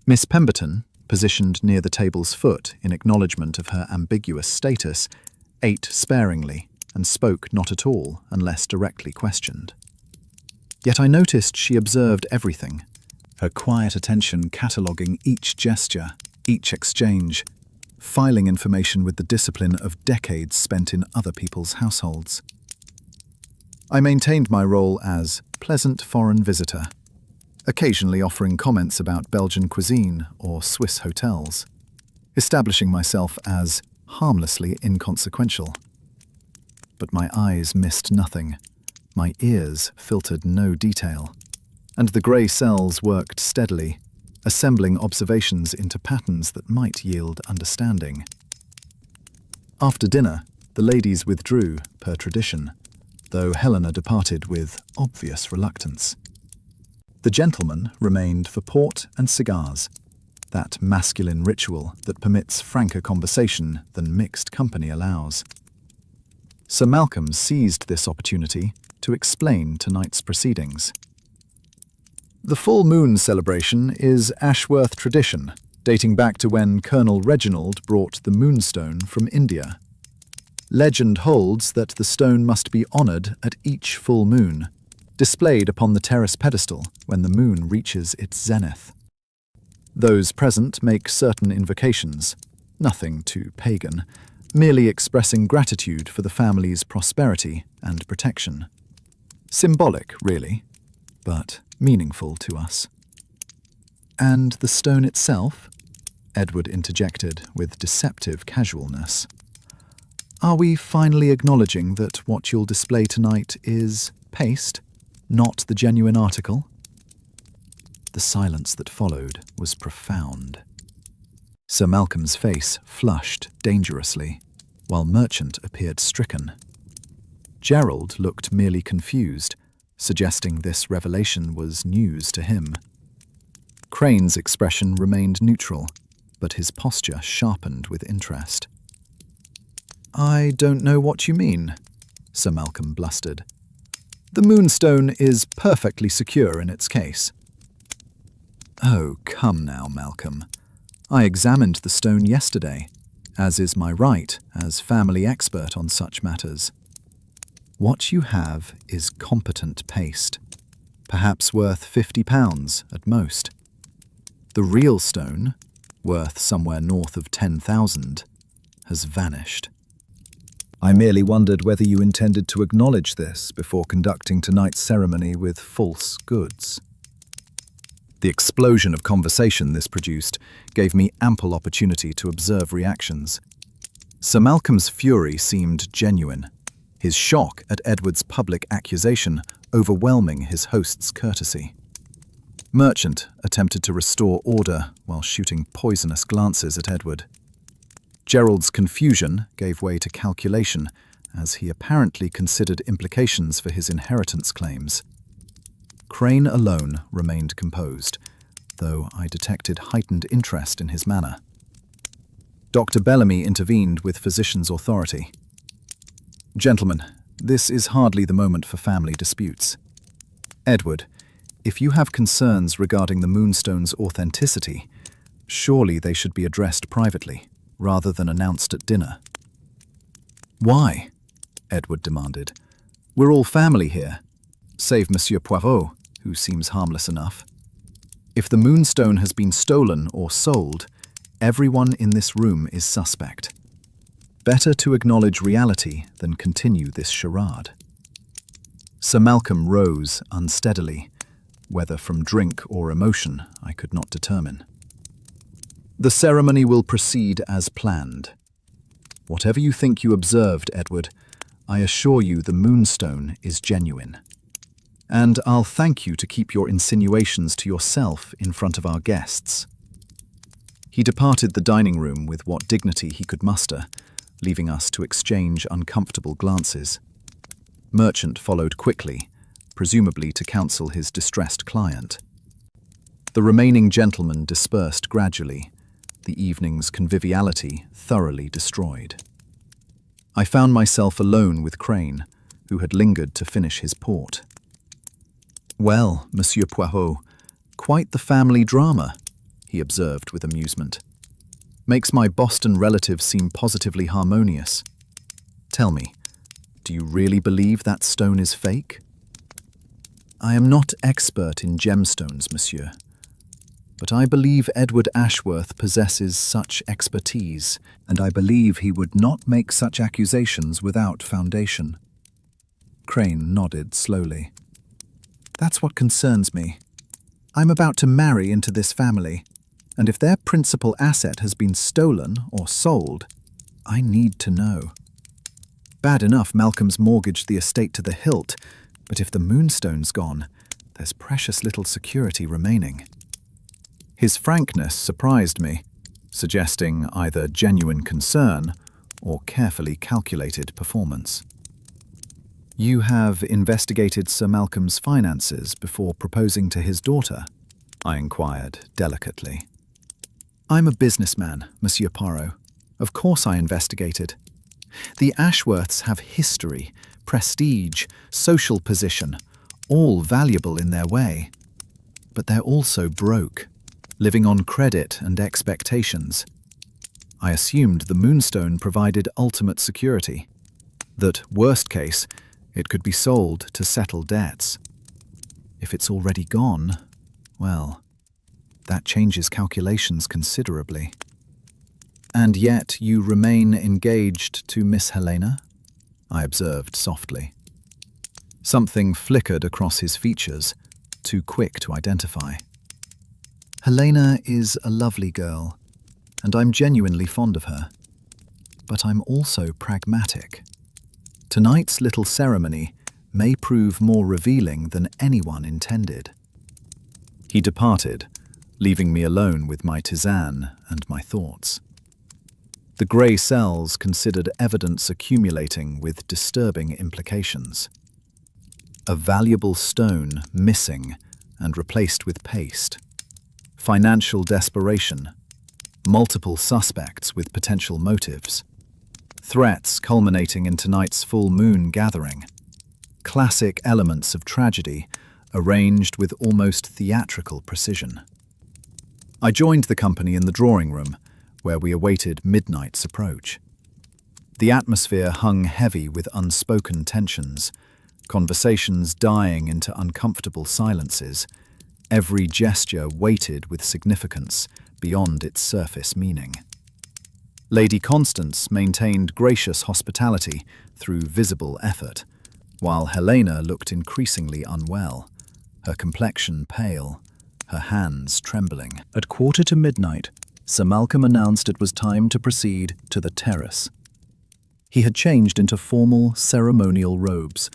Miss Pemberton, positioned near the table's foot in acknowledgement of her ambiguous status, ate sparingly and spoke not at all unless directly questioned. Yet I noticed she observed everything, her quiet attention cataloguing each gesture, each exchange, filing information with the discipline of decades spent in other people's households. I maintained my role as pleasant foreign visitor, occasionally offering comments about Belgian cuisine or Swiss hotels, establishing myself as harmlessly inconsequential. But my eyes missed nothing, my ears filtered no detail, and the grey cells worked steadily, assembling observations into patterns that might yield understanding. After dinner, the ladies withdrew, per tradition, though Helena departed with obvious reluctance. The gentlemen remained for port and cigars, that masculine ritual that permits franker conversation than mixed company allows. Sir Malcolm seized this opportunity to explain tonight's proceedings. The full moon celebration is Ashworth tradition, dating back to when Colonel Reginald brought the moonstone from India. Legend holds that the stone must be honoured at each full moon, displayed upon the terrace pedestal when the moon reaches its zenith. Those present make certain invocations, nothing too pagan, merely expressing gratitude for the family's prosperity and protection. Symbolic, really, but meaningful to us. And the stone itself? Edward interjected with deceptive casualness. Are we finally acknowledging that what you'll display tonight is paste, not the genuine article? The silence that followed was profound. Sir Malcolm's face flushed dangerously, while Merchant appeared stricken. Gerald looked merely confused, suggesting this revelation was news to him. Crane's expression remained neutral, but his posture sharpened with interest. I don't know what you mean, Sir Malcolm blustered. The moonstone is perfectly secure in its case. Oh, come now, Malcolm. I examined the stone yesterday, as is my right as family expert on such matters. What you have is competent paste, perhaps worth £50 at most. The real stone, worth somewhere north of 10,000, has vanished. I merely wondered whether you intended to acknowledge this before conducting tonight's ceremony with false goods. The explosion of conversation this produced gave me ample opportunity to observe reactions. Sir Malcolm's fury seemed genuine, his shock at Edward's public accusation overwhelming his host's courtesy. Merchant attempted to restore order while shooting poisonous glances at Edward. Gerald's confusion gave way to calculation, as he apparently considered implications for his inheritance claims. Crane alone remained composed, though I detected heightened interest in his manner. Dr. Bellamy intervened with physician's authority. Gentlemen, this is hardly the moment for family disputes. Edward, if you have concerns regarding the moonstone's authenticity, surely they should be addressed privately, rather than announced at dinner. Why? Edward demanded. "We're all family here, save Monsieur Poirot, who seems harmless enough. If the moonstone has been stolen or sold, everyone in this room is suspect. Better to acknowledge reality than continue this charade." Sir Malcolm rose unsteadily, whether from drink or emotion I could not determine. "The ceremony will proceed as planned. Whatever you think you observed, Edward, I assure you the moonstone is genuine. And I'll thank you to keep your insinuations to yourself in front of our guests." He departed the dining room with what dignity he could muster, leaving us to exchange uncomfortable glances. Merchant followed quickly, presumably to counsel his distressed client. The remaining gentlemen dispersed gradually, the evening's conviviality thoroughly destroyed. I found myself alone with Crane, who had lingered to finish his port. "Well, Monsieur Poirot, quite the family drama," he observed with amusement. "Makes my Boston relative seem positively harmonious. Tell me, do you really believe that stone is fake?" "I am not expert in gemstones, monsieur, but I believe Edward Ashworth possesses such expertise, and I believe he would not make such accusations without foundation." Crane nodded slowly. "That's what concerns me. I'm about to marry into this family, and if their principal asset has been stolen or sold, I need to know. Bad enough Malcolm's mortgaged the estate to the hilt, but if the moonstone's gone, there's precious little security remaining." His frankness surprised me, suggesting either genuine concern or carefully calculated performance. "You have investigated Sir Malcolm's finances before proposing to his daughter?" I inquired delicately. "I'm a businessman, Monsieur Poirot. Of course I investigated. The Ashworths have history, prestige, social position, all valuable in their way. But they're also broke, living on credit and expectations. I assumed the moonstone provided ultimate security, that, worst case, it could be sold to settle debts. If it's already gone, well, that changes calculations considerably." "And yet you remain engaged to Miss Helena?" I observed softly. Something flickered across his features, too quick to identify. "Helena is a lovely girl, and I'm genuinely fond of her. But I'm also pragmatic. Tonight's little ceremony may prove more revealing than anyone intended." He departed, leaving me alone with my tisane and my thoughts. The grey cells considered evidence accumulating with disturbing implications. A valuable stone missing and replaced with paste. Financial desperation. Multiple suspects with potential motives. Threats culminating in tonight's full moon gathering. Classic elements of tragedy arranged with almost theatrical precision. I joined the company in the drawing room, where we awaited midnight's approach. The atmosphere hung heavy with unspoken tensions, conversations dying into uncomfortable silences, every gesture weighted with significance beyond its surface meaning. Lady Constance maintained gracious hospitality through visible effort, while Helena looked increasingly unwell, her complexion pale, her hands trembling. At mid:15, Sir Malcolm announced it was time to proceed to the terrace. He had changed into formal ceremonial robes,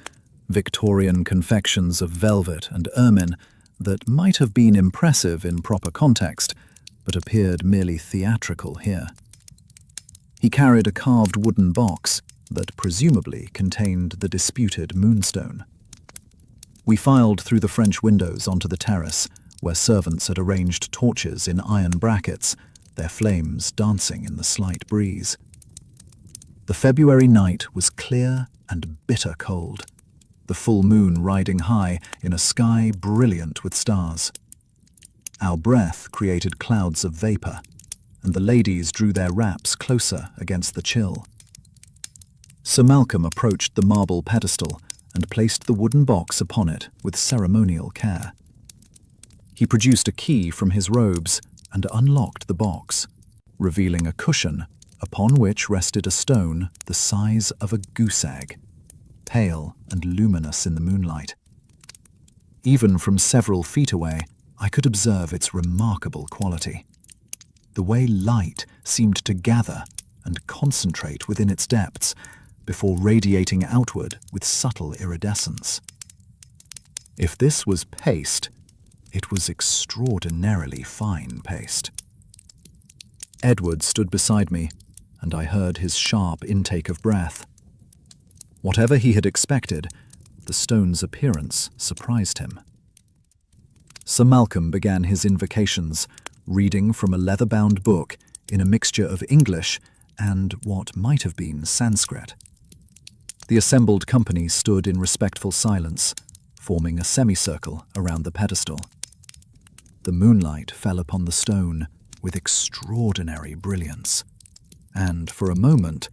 Victorian confections of velvet and ermine that might have been impressive in proper context, but appeared merely theatrical here. He carried a carved wooden box that presumably contained the disputed moonstone. We filed through the French windows onto the terrace, where servants had arranged torches in iron brackets, their flames dancing in the slight breeze. The February night was clear and bitter cold, the full moon riding high in a sky brilliant with stars. Our breath created clouds of vapor, and the ladies drew their wraps closer against the chill. Sir Malcolm approached the marble pedestal and placed the wooden box upon it with ceremonial care. He produced a key from his robes and unlocked the box, revealing a cushion upon which rested a stone the size of a goose egg, pale and luminous in the moonlight. Even from several feet away, I could observe its remarkable quality. The way light seemed to gather and concentrate within its depths before radiating outward with subtle iridescence. If this was paste, it was extraordinarily fine paste. Edward stood beside me, and I heard his sharp intake of breath. Whatever he had expected, the stone's appearance surprised him. Sir Malcolm began his invocations, reading from a leather-bound book in a mixture of English and what might have been Sanskrit. The assembled company stood in respectful silence, forming a semicircle around the pedestal. The moonlight fell upon the stone with extraordinary brilliance, and for a moment,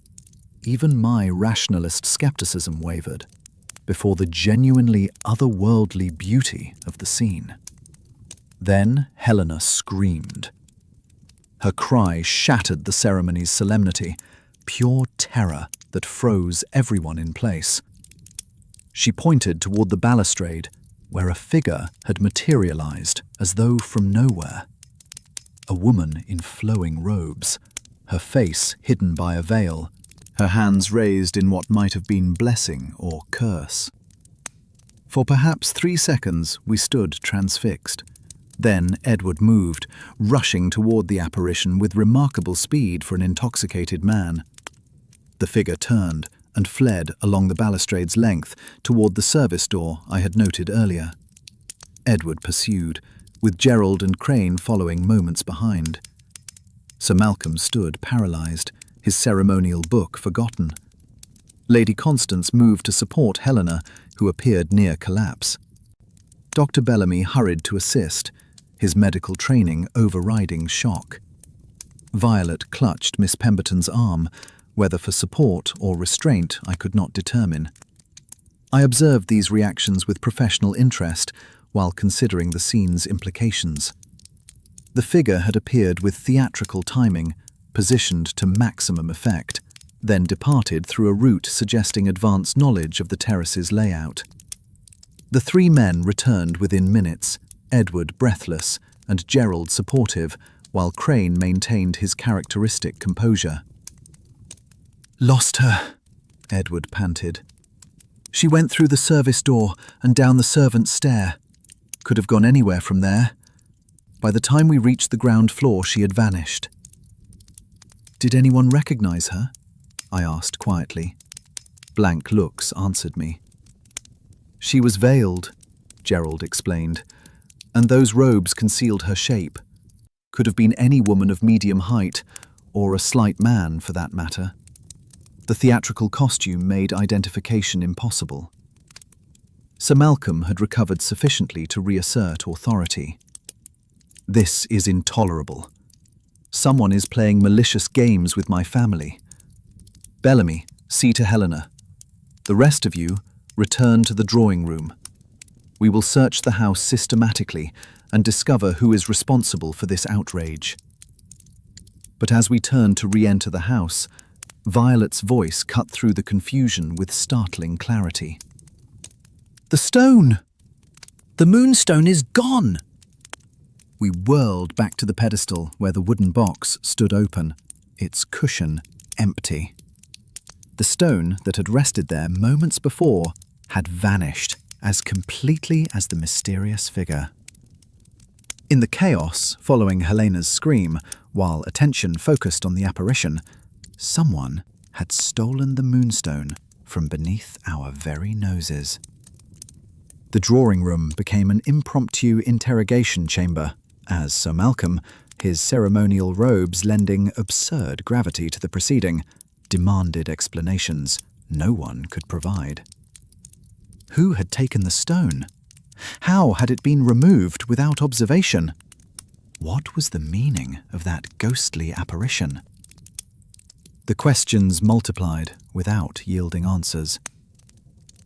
even my rationalist skepticism wavered before the genuinely otherworldly beauty of the scene. Then Helena screamed. Her cry shattered the ceremony's solemnity, pure terror that froze everyone in place. She pointed toward the balustrade, where a figure had materialized as though from nowhere. A woman in flowing robes, her face hidden by a veil, her hands raised in what might have been blessing or curse. For perhaps 3 seconds we stood transfixed. Then Edward moved, rushing toward the apparition with remarkable speed for an intoxicated man. The figure turned and fled along the balustrade's length toward the service door I had noted earlier. Edward pursued, with Gerald and Crane following moments behind. Sir Malcolm stood paralyzed, his ceremonial book forgotten. Lady Constance moved to support Helena, who appeared near collapse. Dr. Bellamy hurried to assist, his medical training overriding shock. Violet clutched Miss Pemberton's arm, whether for support or restraint I could not determine. I observed these reactions with professional interest while considering the scene's implications. The figure had appeared with theatrical timing, positioned to maximum effect, then departed through a route suggesting advanced knowledge of the terrace's layout. The 3 men returned within minutes, Edward breathless and Gerald supportive, while Crane maintained his characteristic composure. "Lost her," Edward panted. "She went through the service door and down the servants' stair. Could have gone anywhere from there. By the time we reached the ground floor, she had vanished." "Did anyone recognize her?" I asked quietly. Blank looks answered me. "She was veiled," Gerald explained, "and those robes concealed her shape. Could have been any woman of medium height, or a slight man for that matter. The theatrical costume made identification impossible." Sir Malcolm had recovered sufficiently to reassert authority. "This is intolerable. Someone is playing malicious games with my family. Bellamy, see to Helena. The rest of you, return to the drawing room. We will search the house systematically and discover who is responsible for this outrage." But as we turned to re-enter the house, Violet's voice cut through the confusion with startling clarity. "The stone! The moonstone is gone!" We whirled back to the pedestal where the wooden box stood open, its cushion empty. The stone that had rested there moments before had vanished as completely as the mysterious figure. In the chaos following Helena's scream, while attention focused on the apparition, someone had stolen the moonstone from beneath our very noses. The drawing room became an impromptu interrogation chamber, as Sir Malcolm, his ceremonial robes lending absurd gravity to the proceeding, demanded explanations no one could provide. Who had taken the stone? How had it been removed without observation? What was the meaning of that ghostly apparition? The questions multiplied without yielding answers.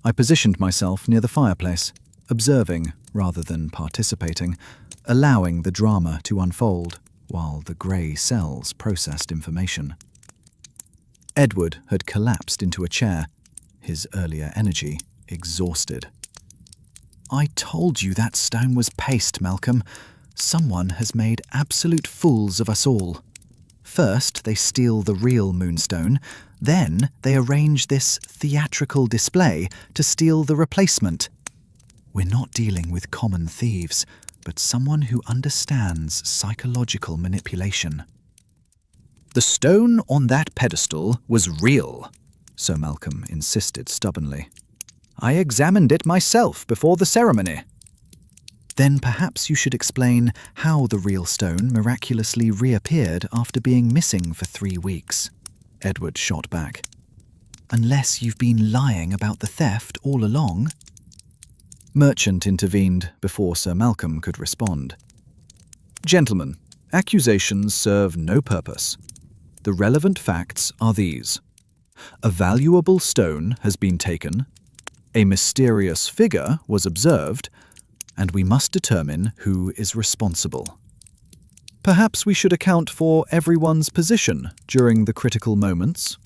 I positioned myself near the fireplace, observing rather than participating, allowing the drama to unfold while the grey cells processed information. Edward had collapsed into a chair, his earlier energy exhausted. "I told you that stone was paste, Malcolm. Someone has made absolute fools of us all. First, they steal the real moonstone, then they arrange this theatrical display to steal the replacement. We're not dealing with common thieves, but someone who understands psychological manipulation." "The stone on that pedestal was real," Sir Malcolm insisted stubbornly. "I examined it myself before the ceremony." "Then perhaps you should explain how the real stone miraculously reappeared after being missing for 3 weeks," Edward shot back. "Unless you've been lying about the theft all along." Merchant intervened before Sir Malcolm could respond. "Gentlemen, accusations serve no purpose. The relevant facts are these. A valuable stone has been taken, a mysterious figure was observed, and we must determine who is responsible. Perhaps we should account for everyone's position during the critical moments."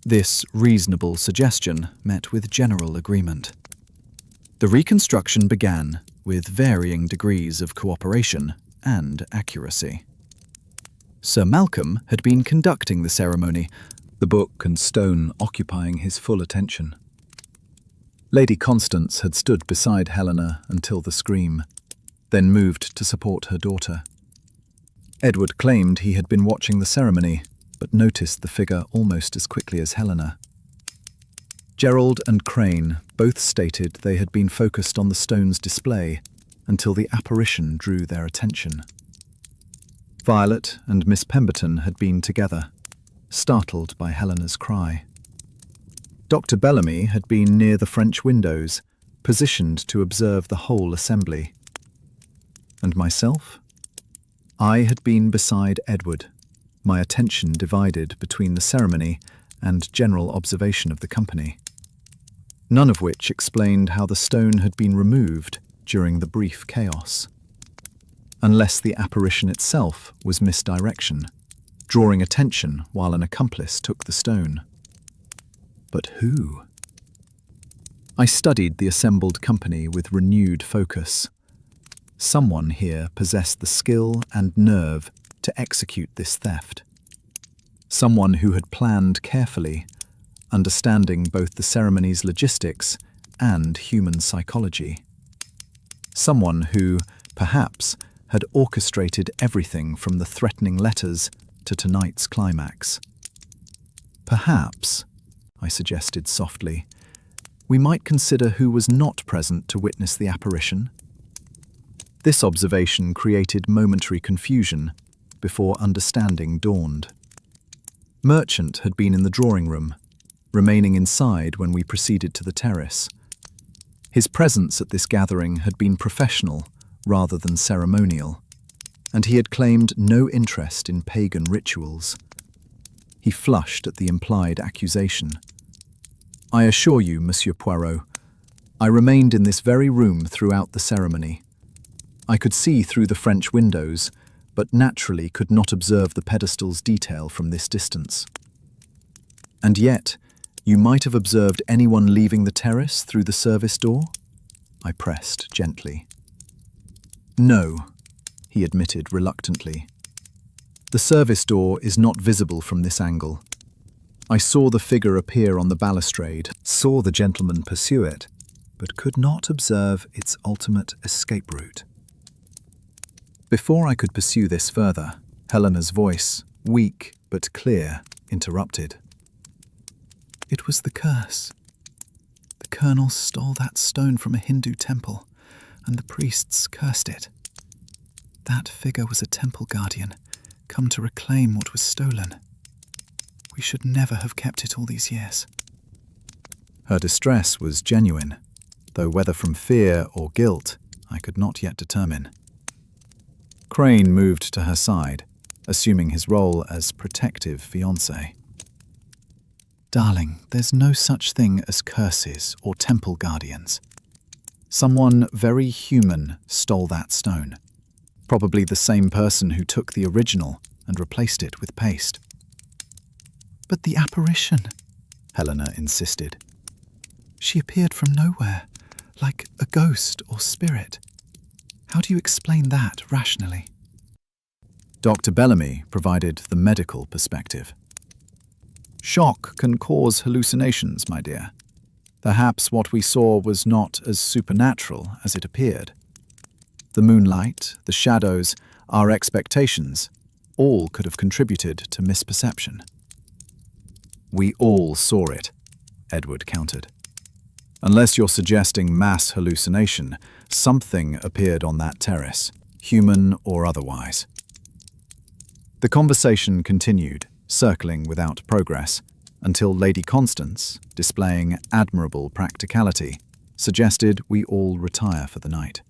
This reasonable suggestion met with general agreement. The reconstruction began with varying degrees of cooperation and accuracy. Sir Malcolm had been conducting the ceremony, the book and stone occupying his full attention. Lady Constance had stood beside Helena until the scream, then moved to support her daughter. Edward claimed he had been watching the ceremony, but noticed the figure almost as quickly as Helena. Gerald and Crane both stated they had been focused on the stone's display until the apparition drew their attention. Violet and Miss Pemberton had been together, startled by Helena's cry. Dr. Bellamy had been near the French windows, positioned to observe the whole assembly. And myself? I had been beside Edward, my attention divided between the ceremony and general observation of the company, none of which explained how the stone had been removed during the brief chaos. Unless the apparition itself was misdirection, drawing attention while an accomplice took the stone. But who? I studied the assembled company with renewed focus. Someone here possessed the skill and nerve to execute this theft. Someone who had planned carefully, understanding both the ceremony's logistics and human psychology. Someone who, perhaps, had orchestrated everything from the threatening letters to tonight's climax. Perhaps, I suggested softly, we might consider who was not present to witness the apparition. This observation created momentary confusion before understanding dawned. Merchant had been in the drawing room, remaining inside when we proceeded to the terrace. His presence at this gathering had been professional rather than ceremonial, and he had claimed no interest in pagan rituals. He flushed at the implied accusation. "I assure you, Monsieur Poirot, I remained in this very room throughout the ceremony. I could see through the French windows, but naturally could not observe the pedestal's detail from this distance." "And yet, you might have observed anyone leaving the terrace through the service door?" I pressed gently. "No," he admitted reluctantly. "The service door is not visible from this angle. I saw the figure appear on the balustrade, saw the gentleman pursue it, but could not observe its ultimate escape route." Before I could pursue this further, Helena's voice, weak but clear, interrupted. "It was the curse. The colonel stole that stone from a Hindu temple, and the priests cursed it. That figure was a temple guardian, come to reclaim what was stolen. We should never have kept it all these years." Her distress was genuine, though whether from fear or guilt, I could not yet determine. Crane moved to her side, assuming his role as protective fiancé. Darling, there's no such thing as curses or temple guardians. Someone very human stole that stone. Probably the same person who took the original and replaced it with paste. But the apparition, Helena insisted. She appeared from nowhere, like a ghost or spirit. How do you explain that rationally? Dr. Bellamy provided the medical perspective. Shock can cause hallucinations, my dear. Perhaps what we saw was not as supernatural as it appeared. The moonlight, the shadows, our expectations, all could have contributed to misperception. We all saw it, Edward countered. Unless you're suggesting mass hallucination, something appeared on that terrace, human or otherwise. The conversation continued, circling without progress, until Lady Constance, displaying admirable practicality, suggested we all retire for the night.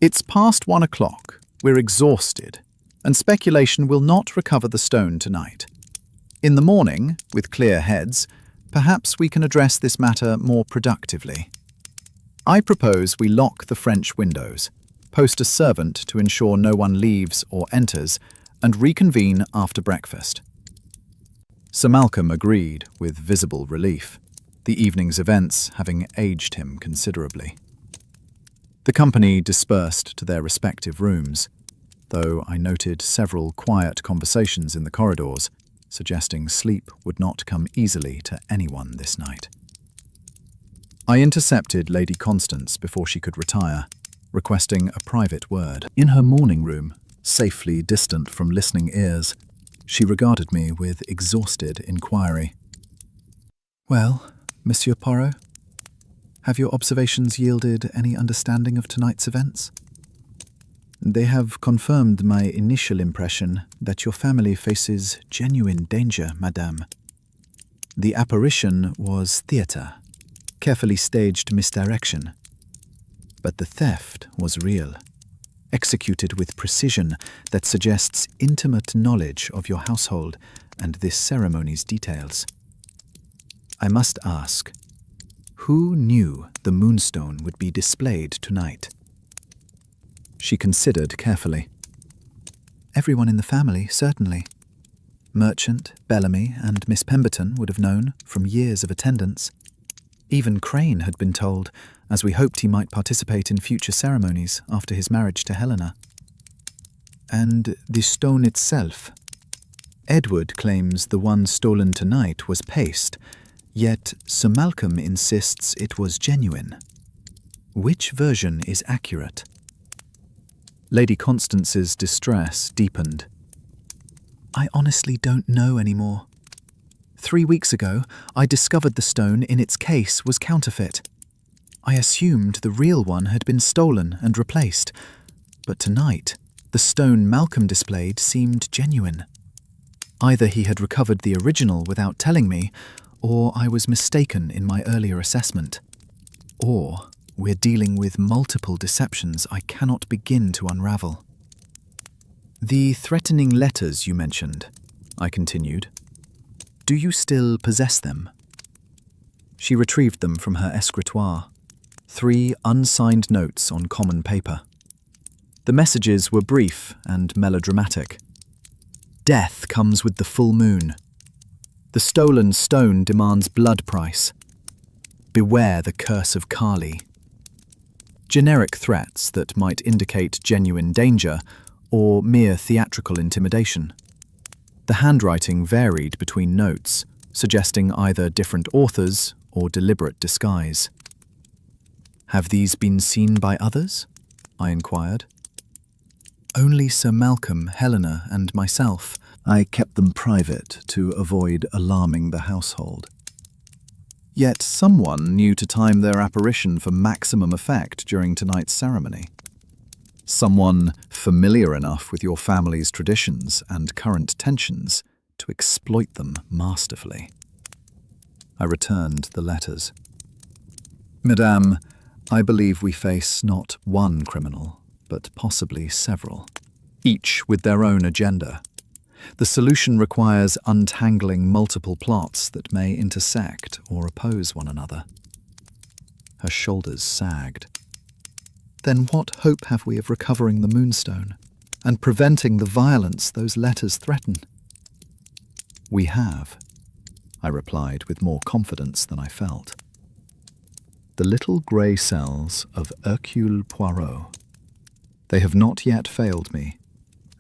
It's past 1 o'clock. We're exhausted, and speculation will not recover the stone tonight. In the morning, with clear heads, perhaps we can address this matter more productively. I propose we lock the French windows, post a servant to ensure no one leaves or enters, and reconvene after breakfast. Sir Malcolm agreed with visible relief, the evening's events having aged him considerably. The company dispersed to their respective rooms, though I noted several quiet conversations in the corridors, suggesting sleep would not come easily to anyone this night. I intercepted Lady Constance before she could retire, requesting a private word. In her morning room, safely distant from listening ears, she regarded me with exhausted inquiry. Well, Monsieur Poirot, have your observations yielded any understanding of tonight's events? They have confirmed my initial impression that your family faces genuine danger, madame. The apparition was theatre, carefully staged misdirection. But the theft was real, executed with precision that suggests intimate knowledge of your household and this ceremony's details. I must ask, who knew the moonstone would be displayed tonight? She considered carefully. Everyone in the family, certainly. Merchant, Bellamy, and Miss Pemberton would have known from years of attendance. Even Crane had been told, as we hoped he might participate in future ceremonies after his marriage to Helena. And the stone itself. Edward claims the one stolen tonight was paste, yet Sir Malcolm insists it was genuine. Which version is accurate? Lady Constance's distress deepened. I honestly don't know anymore. 3 weeks ago, I discovered the stone in its case was counterfeit. I assumed the real one had been stolen and replaced, but tonight, the stone Malcolm displayed seemed genuine. Either he had recovered the original without telling me, or I was mistaken in my earlier assessment. Or we're dealing with multiple deceptions I cannot begin to unravel. The threatening letters you mentioned, I continued. Do you still possess them? She retrieved them from her escritoire. 3 unsigned notes on common paper. The messages were brief and melodramatic. Death comes with the full moon. The stolen stone demands blood price. Beware the curse of Kali. Generic threats that might indicate genuine danger or mere theatrical intimidation. The handwriting varied between notes, suggesting either different authors or deliberate disguise. Have these been seen by others? I inquired. Only Sir Malcolm, Helena, and myself. I kept them private to avoid alarming the household. Yet someone knew to time their apparition for maximum effect during tonight's ceremony. Someone familiar enough with your family's traditions and current tensions to exploit them masterfully. I returned the letters. Madame, I believe we face not one criminal, but possibly several, each with their own agenda. The solution requires untangling multiple plots that may intersect or oppose one another. Her shoulders sagged. Then what hope have we of recovering the Moonstone and preventing the violence those letters threaten? We have, I replied with more confidence than I felt. The little grey cells of Hercule Poirot. They have not yet failed me,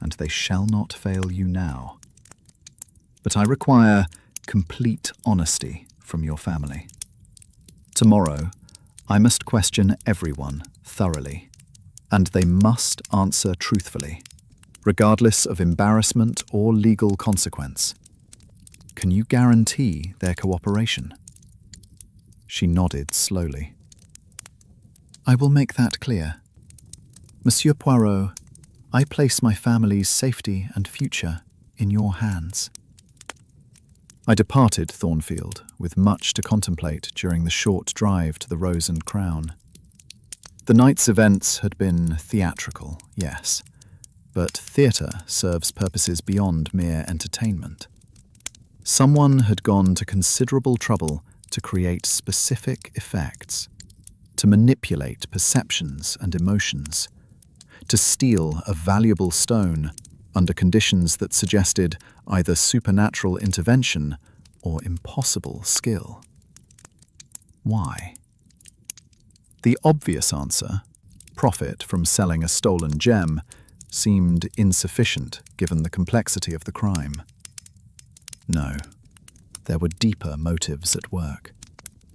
and they shall not fail you now. But I require complete honesty from your family. Tomorrow, I must question everyone thoroughly, and they must answer truthfully, regardless of embarrassment or legal consequence. Can you guarantee their cooperation? She nodded slowly. I will make that clear. Monsieur Poirot, I place my family's safety and future in your hands. I departed Thornfield with much to contemplate during the short drive to the Rose and Crown. The night's events had been theatrical, yes, but theatre serves purposes beyond mere entertainment. Someone had gone to considerable trouble to create specific effects, to manipulate perceptions and emotions, to steal a valuable stone under conditions that suggested either supernatural intervention or impossible skill. Why? The obvious answer, profit from selling a stolen gem, seemed insufficient given the complexity of the crime. No, there were deeper motives at work,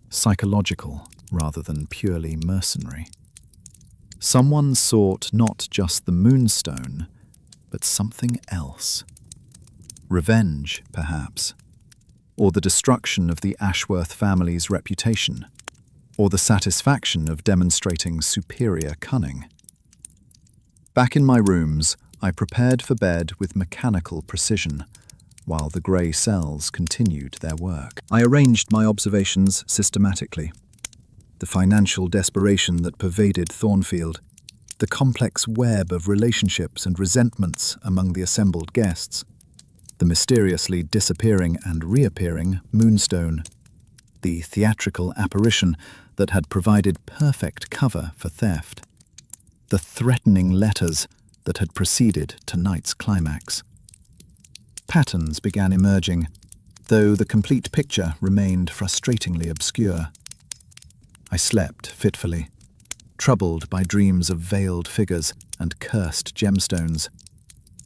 psychological rather than purely mercenary. Someone sought not just the Moonstone, but something else. Revenge, perhaps, or the destruction of the Ashworth family's reputation, or the satisfaction of demonstrating superior cunning. Back in my rooms, I prepared for bed with mechanical precision, while the grey cells continued their work. I arranged my observations systematically. The financial desperation that pervaded Thornfield, the complex web of relationships and resentments among the assembled guests, the mysteriously disappearing and reappearing Moonstone, the theatrical apparition that had provided perfect cover for theft, the threatening letters that had preceded tonight's climax. Patterns began emerging, though the complete picture remained frustratingly obscure. I slept fitfully, troubled by dreams of veiled figures and cursed gemstones,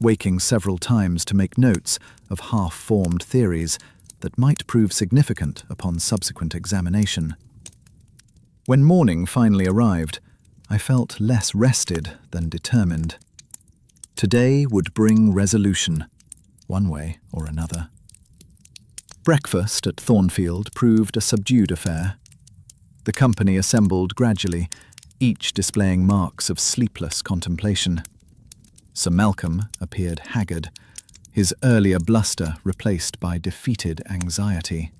waking several times to make notes of half-formed theories that might prove significant upon subsequent examination. When morning finally arrived, I felt less rested than determined. Today would bring resolution, one way or another. Breakfast at Thornfield proved a subdued affair. The company assembled gradually, each displaying marks of sleepless contemplation. Sir Malcolm appeared haggard, his earlier bluster replaced by defeated anxiety.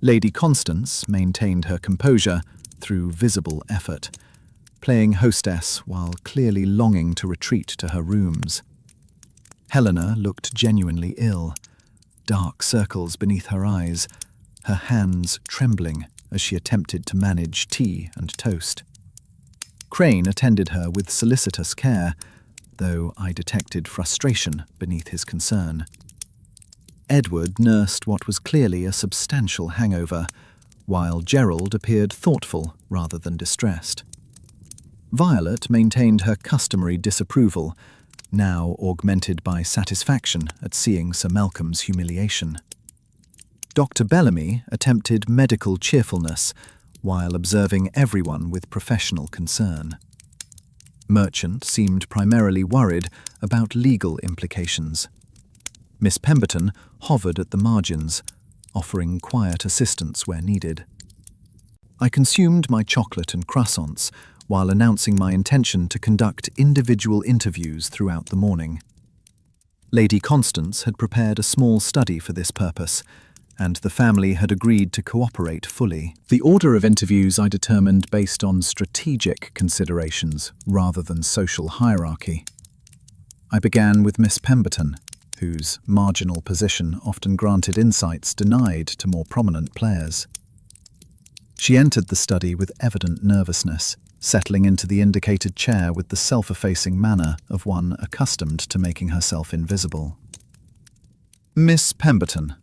Lady Constance maintained her composure through visible effort, playing hostess while clearly longing to retreat to her rooms. Helena looked genuinely ill, dark circles beneath her eyes, her hands trembling as she attempted to manage tea and toast. Crane attended her with solicitous care, though I detected frustration beneath his concern. Edward nursed what was clearly a substantial hangover, while Gerald appeared thoughtful rather than distressed. Violet maintained her customary disapproval, now augmented by satisfaction at seeing Sir Malcolm's humiliation. Dr. Bellamy attempted medical cheerfulness while observing everyone with professional concern. Merchant seemed primarily worried about legal implications. Miss Pemberton hovered at the margins, offering quiet assistance where needed. I consumed my chocolate and croissants while announcing my intention to conduct individual interviews throughout the morning. Lady Constance had prepared a small study for this purpose, and the family had agreed to cooperate fully. The order of interviews I determined based on strategic considerations rather than social hierarchy. I began with Miss Pemberton, whose marginal position often granted insights denied to more prominent players. She entered the study with evident nervousness, settling into the indicated chair with the self-effacing manner of one accustomed to making herself invisible. "Miss Pemberton,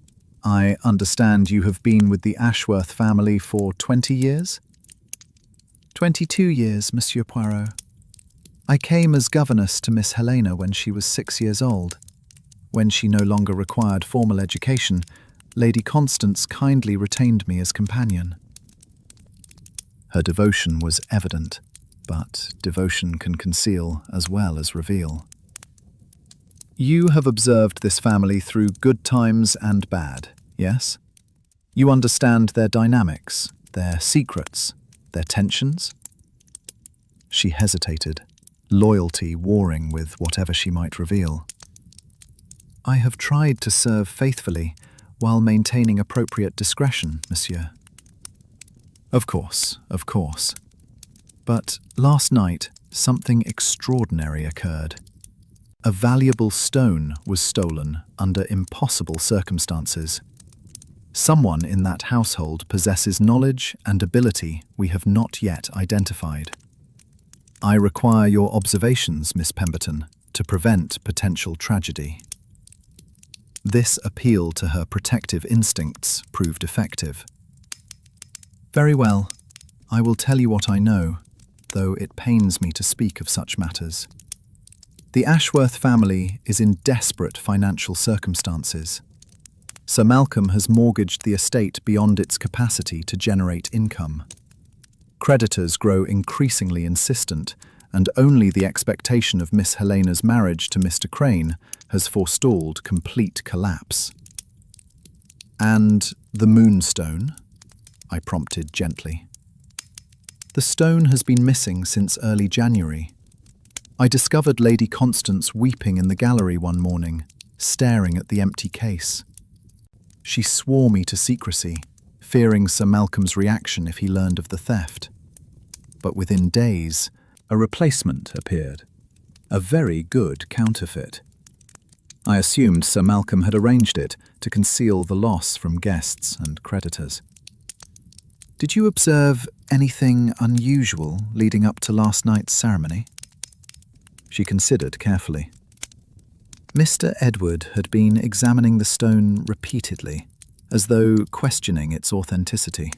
I understand you have been with the Ashworth family for 20 years? 22 years, Monsieur Poirot. I came as governess to Miss Helena when she was 6 years old. When she no longer required formal education, Lady Constance kindly retained me as companion." Her devotion was evident, but devotion can conceal as well as reveal. "You have observed this family through good times and bad, yes? You understand their dynamics, their secrets, their tensions?" She hesitated, loyalty warring with whatever she might reveal. "I have tried to serve faithfully while maintaining appropriate discretion, monsieur." Of course, of course. But last night, something extraordinary occurred. A valuable stone was stolen under impossible circumstances. Someone in that household possesses knowledge and ability we have not yet identified. I require your observations, Miss Pemberton, to prevent potential tragedy. This appeal to her protective instincts proved effective. "Very well. I will tell you what I know, though it pains me to speak of such matters. The Ashworth family is in desperate financial circumstances. Sir Malcolm has mortgaged the estate beyond its capacity to generate income. Creditors grow increasingly insistent, and only the expectation of Miss Helena's marriage to Mr. Crane has forestalled complete collapse." "And the moonstone?" I prompted gently. "The stone has been missing since early January. I discovered Lady Constance weeping in the gallery one morning, staring at the empty case. She swore me to secrecy, fearing Sir Malcolm's reaction if he learned of the theft. But within days, a replacement appeared. A very good counterfeit. I assumed Sir Malcolm had arranged it to conceal the loss from guests and creditors." "Did you observe anything unusual leading up to last night's ceremony?" She considered carefully. Mr. Edward had been examining the stone repeatedly, as though questioning its authenticity.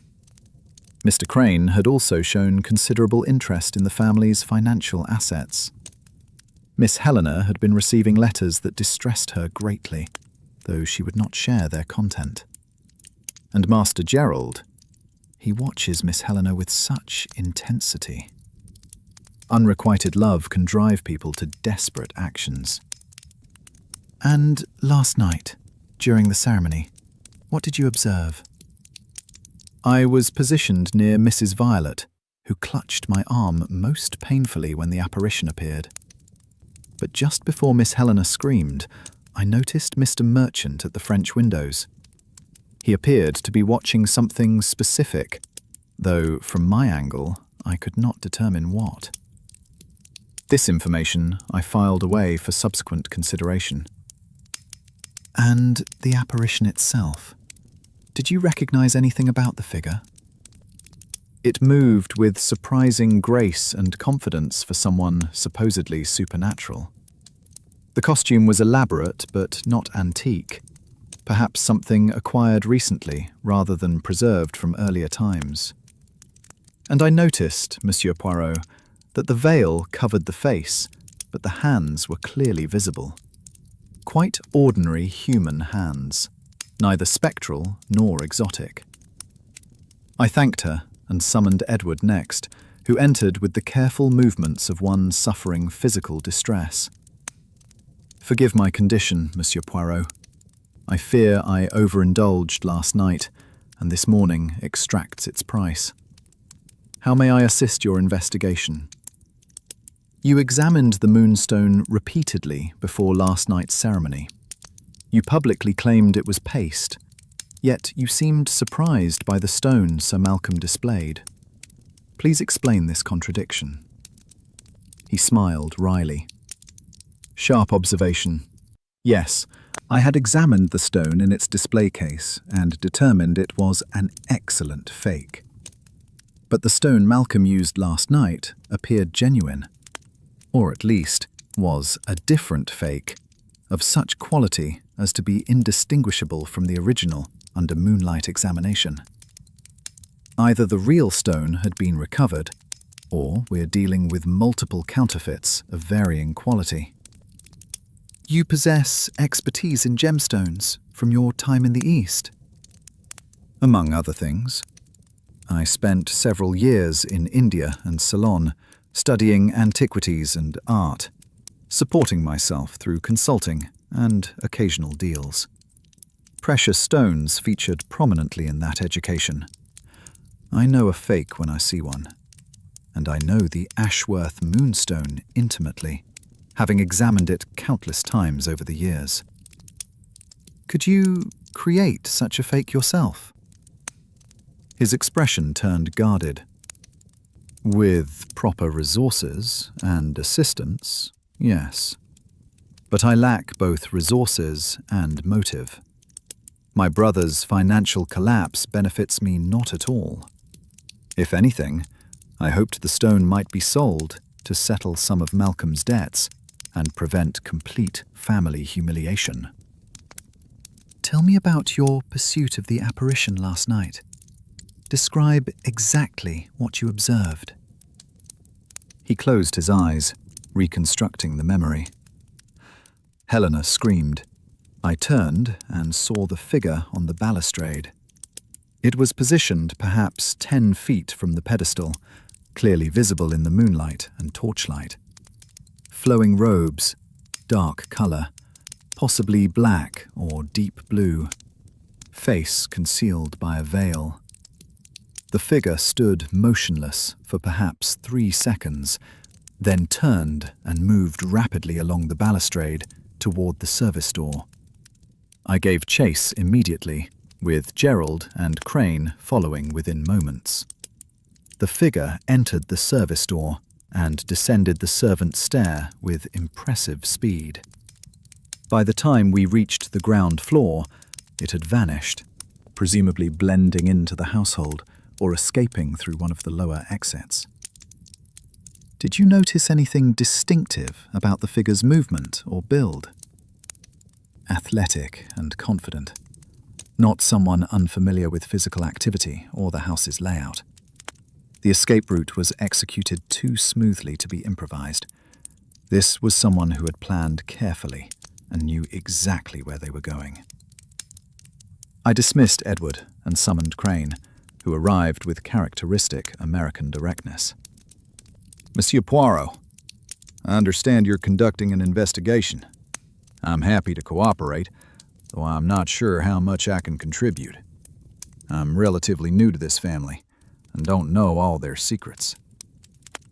Mr. Crane had also shown considerable interest in the family's financial assets. Miss Helena had been receiving letters that distressed her greatly, though she would not share their content. And Master Gerald, he watches Miss Helena with such intensity. Unrequited love can drive people to desperate actions. "And last night, during the ceremony, what did you observe?" I was positioned near Mrs. Violet, who clutched my arm most painfully when the apparition appeared. But just before Miss Helena screamed, I noticed Mr. Merchant at the French windows. He appeared to be watching something specific, though from my angle, I could not determine what. This information I filed away for subsequent consideration. "And the apparition itself? Did you recognize anything about the figure?" It moved with surprising grace and confidence for someone supposedly supernatural. The costume was elaborate but not antique, perhaps something acquired recently rather than preserved from earlier times. And I noticed, Monsieur Poirot, that the veil covered the face, but the hands were clearly visible. Quite ordinary human hands, neither spectral nor exotic. I thanked her and summoned Edward next, who entered with the careful movements of one suffering physical distress. "Forgive my condition, Monsieur Poirot. I fear I overindulged last night, and this morning extracts its price. How may I assist your investigation?" "You examined the moonstone repeatedly before last night's ceremony. You publicly claimed it was paste, yet you seemed surprised by the stone Sir Malcolm displayed. Please explain this contradiction." He smiled wryly. "Sharp observation. Yes, I had examined the stone in its display case and determined it was an excellent fake. But the stone Malcolm used last night appeared genuine, or at least was a different fake, of such quality as to be indistinguishable from the original under moonlight examination. Either the real stone had been recovered, or we're dealing with multiple counterfeits of varying quality. You possess expertise in gemstones from your time in the East. Among other things, I spent several years in India and Ceylon studying antiquities and art, supporting myself through consulting and occasional deals. Precious stones featured prominently in that education. I know a fake when I see one, and I know the Ashworth moonstone intimately, having examined it countless times over the years. Could you create such a fake yourself? His expression turned guarded. With proper resources and assistance, yes. But I lack both resources and motive. My brother's financial collapse benefits me not at all. If anything, I hoped the stone might be sold to settle some of Malcolm's debts and prevent complete family humiliation. Tell me about your pursuit of the apparition last night. Describe exactly what you observed. He closed his eyes, reconstructing the memory. Helena screamed. I turned and saw the figure on the balustrade. It was positioned perhaps 10 feet from the pedestal, clearly visible in the moonlight and torchlight. Flowing robes, dark color, possibly black or deep blue. Face concealed by a veil. The figure stood motionless for perhaps 3 seconds, then turned and moved rapidly along the balustrade toward the service door. I gave chase immediately, with Gerald and Crane following within moments. The figure entered the service door and descended the servants' stair with impressive speed. By the time we reached the ground floor, it had vanished, presumably blending into the household or escaping through one of the lower exits. Did you notice anything distinctive about the figure's movement or build? Athletic and confident. Not someone unfamiliar with physical activity or the house's layout. The escape route was executed too smoothly to be improvised. This was someone who had planned carefully and knew exactly where they were going. I dismissed Edward and summoned Crane, who arrived with characteristic American directness. Monsieur Poirot, I understand you're conducting an investigation. I'm happy to cooperate, though I'm not sure how much I can contribute. I'm relatively new to this family and don't know all their secrets.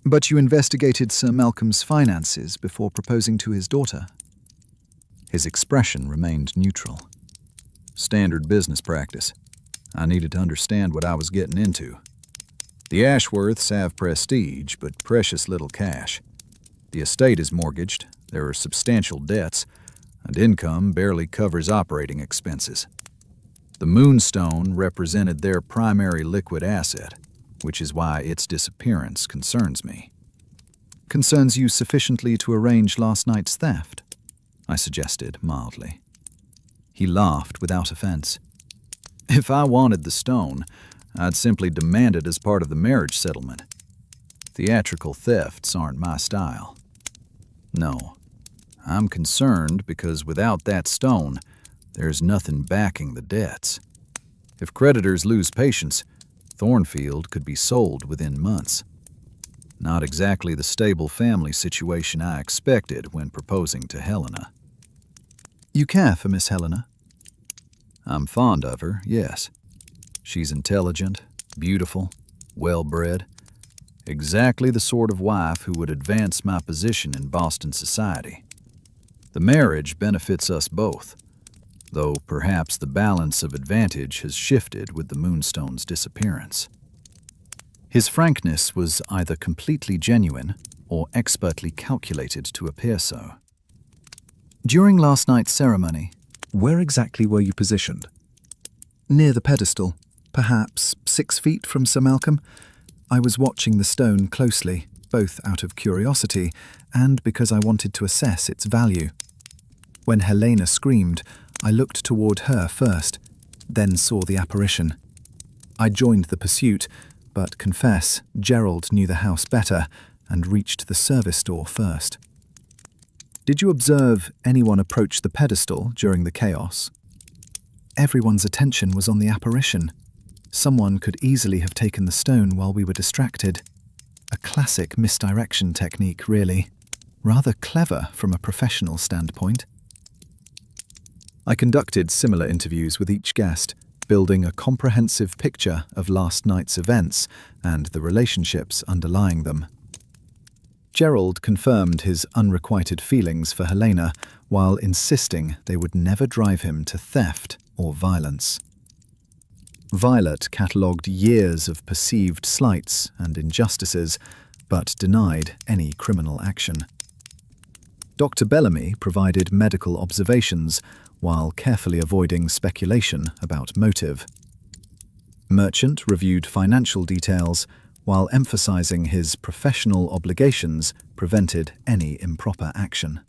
But you investigated Sir Malcolm's finances before proposing to his daughter. His expression remained neutral. Standard business practice. I needed to understand what I was getting into. The Ashworths have prestige, but precious little cash. The estate is mortgaged, there are substantial debts, and income barely covers operating expenses. The moonstone represented their primary liquid asset, which is why its disappearance concerns me. Concerns you sufficiently to arrange last night's theft? I suggested mildly. He laughed without offense. If I wanted the stone, I'd simply demand it as part of the marriage settlement. Theatrical thefts aren't my style. No, I'm concerned because without that stone, there's nothing backing the debts. If creditors lose patience, Thornfield could be sold within months. Not exactly the stable family situation I expected when proposing to Helena. You care for Miss Helena? I'm fond of her, yes. She's intelligent, beautiful, well-bred. Exactly the sort of wife who would advance my position in Boston society. The marriage benefits us both, though perhaps the balance of advantage has shifted with the moonstone's disappearance. His frankness was either completely genuine or expertly calculated to appear so. During last night's ceremony, Where exactly were you positioned? near the pedestal, perhaps 6 feet from Sir Malcolm, I was watching the stone closely, both out of curiosity and because I wanted to assess its value. When Helena screamed, I looked toward her first, then saw the apparition. I joined the pursuit, but confess, Gerald knew the house better and reached the service door first. Did you observe anyone approach the pedestal during the chaos? Everyone's attention was on the apparition. Someone could easily have taken the stone while we were distracted. A classic misdirection technique, really. Rather clever from a professional standpoint. I conducted similar interviews with each guest, building a comprehensive picture of last night's events and the relationships underlying them. Gerald confirmed his unrequited feelings for Helena while insisting they would never drive him to theft or violence. Violet catalogued years of perceived slights and injustices, but denied any criminal action. Dr. Bellamy provided medical observations while carefully avoiding speculation about motive. Merchant reviewed financial details while emphasizing his professional obligations prevented any improper action.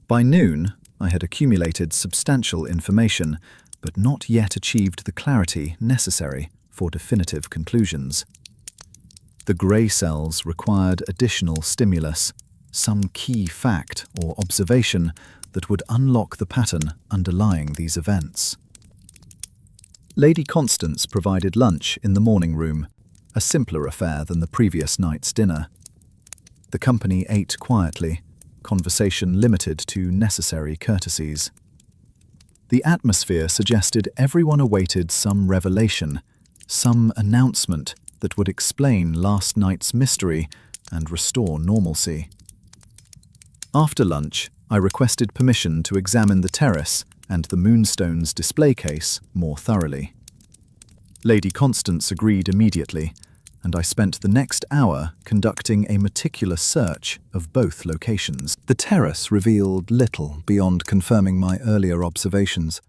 By noon, I had accumulated substantial information, but not yet achieved the clarity necessary for definitive conclusions. The grey cells required additional stimulus, some key fact or observation that would unlock the pattern underlying these events. Lady Constance provided lunch in the morning room, a simpler affair than the previous night's dinner. The company ate quietly, conversation limited to necessary courtesies. The atmosphere suggested everyone awaited some revelation, some announcement that would explain last night's mystery and restore normalcy. After lunch, I requested permission to examine the terrace and the Moonstone's display case more thoroughly. Lady Constance agreed immediately, and I spent the next hour conducting a meticulous search of both locations. The terrace revealed little beyond confirming my earlier observations.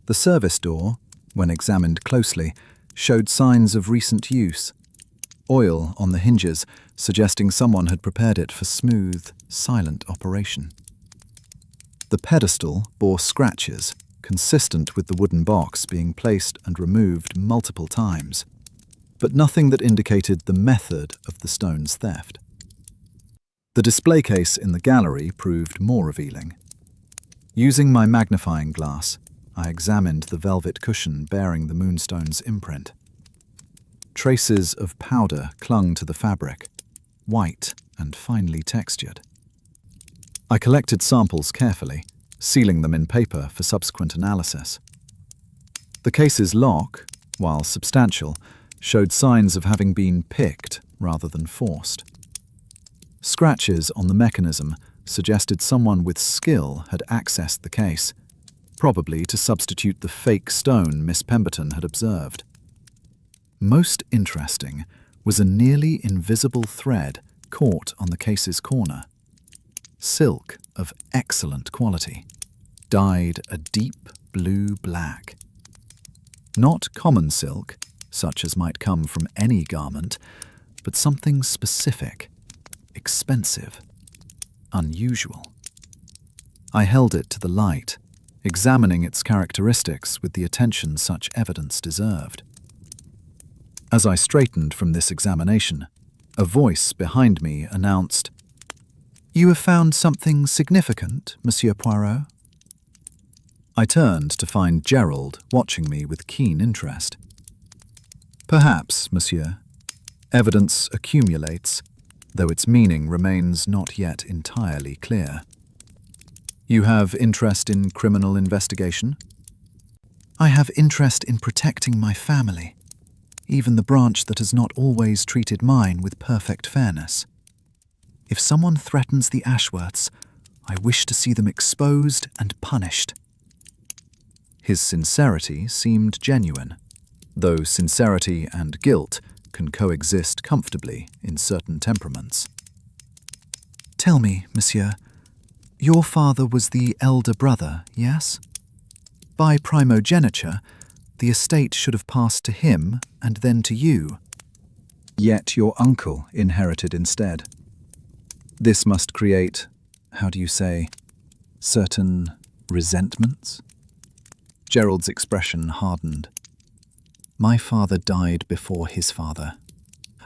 The service door, when examined closely, showed signs of recent use. Oil on the hinges, suggesting someone had prepared it for smooth, silent operation. The pedestal bore scratches, consistent with the wooden box being placed and removed multiple times, but nothing that indicated the method of the stone's theft. The display case in the gallery proved more revealing. Using my magnifying glass, I examined the velvet cushion bearing the Moonstone's imprint. Traces of powder clung to the fabric, white and finely textured. I collected samples carefully, sealing them in paper for subsequent analysis. The case's lock, while substantial, showed signs of having been picked rather than forced. Scratches on the mechanism suggested someone with skill had accessed the case, probably to substitute the fake stone Miss Pemberton had observed. Most interesting was a nearly invisible thread caught on the case's corner. Silk of excellent quality, dyed a deep blue-black. Not common silk, such as might come from any garment, but something specific, expensive, unusual. I held it to the light, examining its characteristics with the attention such evidence deserved. As I straightened from this examination, a voice behind me announced, "You have found something significant, Monsieur Poirot?" I turned to find Gerald watching me with keen interest. "Perhaps, monsieur. Evidence accumulates, though its meaning remains not yet entirely clear. You have interest in criminal investigation?" "I have interest in protecting my family, even the branch that has not always treated mine with perfect fairness. If someone threatens the Ashworths, I wish to see them exposed and punished." His sincerity seemed genuine, though sincerity and guilt can coexist comfortably in certain temperaments. "Tell me, monsieur, Your father was the elder brother, yes? By primogeniture, the estate should have passed to him and then to you. Yet your uncle inherited instead. This must create, how do you say, certain resentments? Gerald's expression hardened. My father died before his father.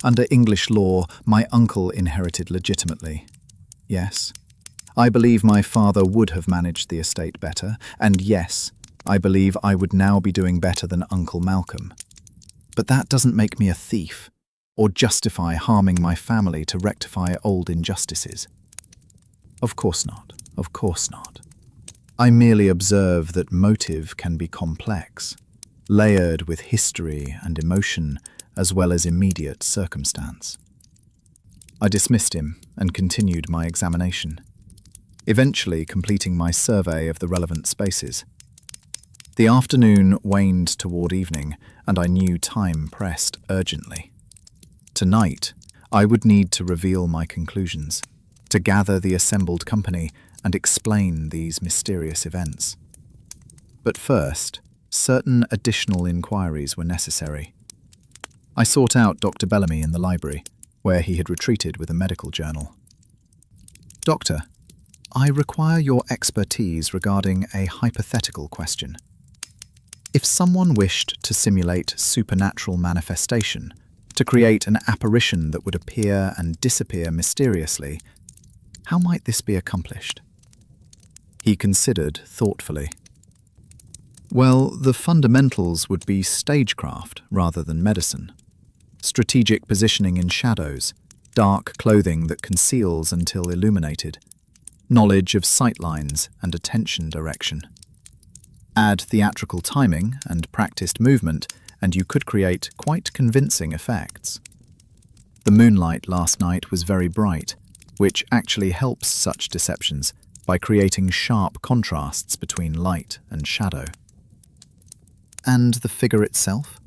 Under English law, my uncle inherited legitimately. Yes, I believe my father would have managed the estate better, and yes, I believe I would now be doing better than Uncle Malcolm. But that doesn't make me a thief, or justify harming my family to rectify old injustices. Of course not, of course not. I merely observe that motive can be complex, layered with history and emotion as well as immediate circumstance. I dismissed him and continued my examination, eventually completing my survey of the relevant spaces. The afternoon waned toward evening, and I knew time pressed urgently. Tonight, I would need to reveal my conclusions, to gather the assembled company and explain these mysterious events. But first, certain additional inquiries were necessary. I sought out Dr. Bellamy in the library, where he had retreated with a medical journal. Doctor, I require your expertise regarding a hypothetical question. If someone wished to simulate supernatural manifestation, to create an apparition that would appear and disappear mysteriously, how might this be accomplished? He considered thoughtfully. Well, the fundamentals would be stagecraft rather than medicine. Strategic positioning in shadows, dark clothing that conceals until illuminated, knowledge of sightlines and attention direction. Add theatrical timing and practiced movement, and you could create quite convincing effects. The moonlight last night was very bright, which actually helps such deceptions by creating sharp contrasts between light and shadow. And the figure itself?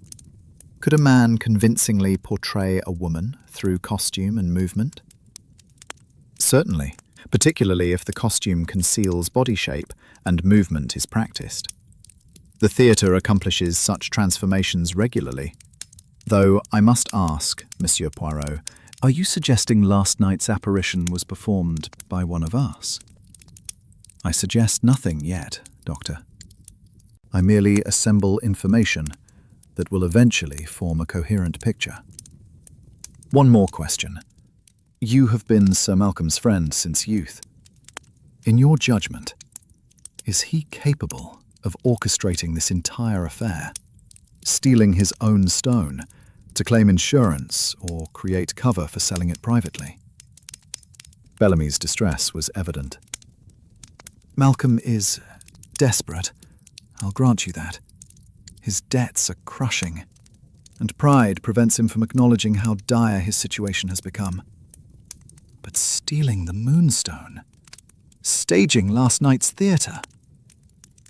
Could a man convincingly portray a woman through costume and movement? Certainly, particularly if the costume conceals body shape and movement is practiced. The theatre accomplishes such transformations regularly. Though I must ask, Monsieur Poirot, are you suggesting last night's apparition was performed by one of us? I suggest nothing yet, Doctor. I merely assemble information that will eventually form a coherent picture. One more question. You have been Sir Malcolm's friend since youth. In your judgment, is he capable of orchestrating this entire affair, stealing his own stone to claim insurance or create cover for selling it privately? Bellamy's distress was evident. Malcolm is desperate, I'll grant you that. His debts are crushing, and pride prevents him from acknowledging how dire his situation has become. But stealing the moonstone, staging last night's theatre,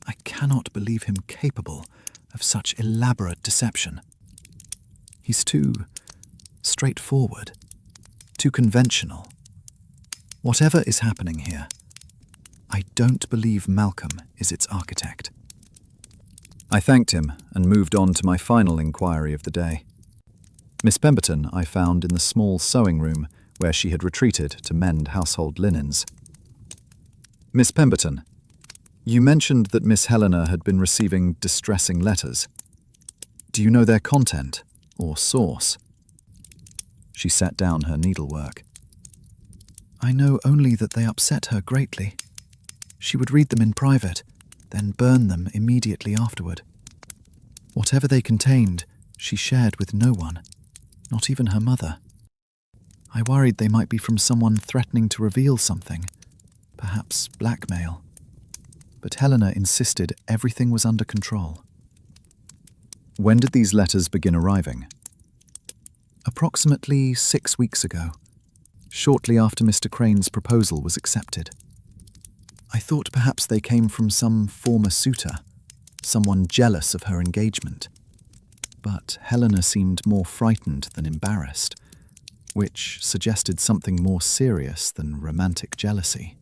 I cannot believe him capable of such elaborate deception. He's too straightforward, too conventional. Whatever is happening here, I don't believe Malcolm is its architect. I thanked him and moved on to my final inquiry of the day. Miss Pemberton I found in the small sewing room where she had retreated to mend household linens. Miss Pemberton, you mentioned that Miss Helena had been receiving distressing letters. Do you know their content or source? She set down her needlework. I know only that they upset her greatly. She would read them in private, then burn them immediately afterward. Whatever they contained, she shared with no one, not even her mother. I worried they might be from someone threatening to reveal something, perhaps blackmail. But Helena insisted everything was under control. When did these letters begin arriving? Approximately 6 weeks ago, shortly after Mr. Crane's proposal was accepted. I thought perhaps they came from some former suitor, someone jealous of her engagement. But Helena seemed more frightened than embarrassed, which suggested something more serious than romantic jealousy.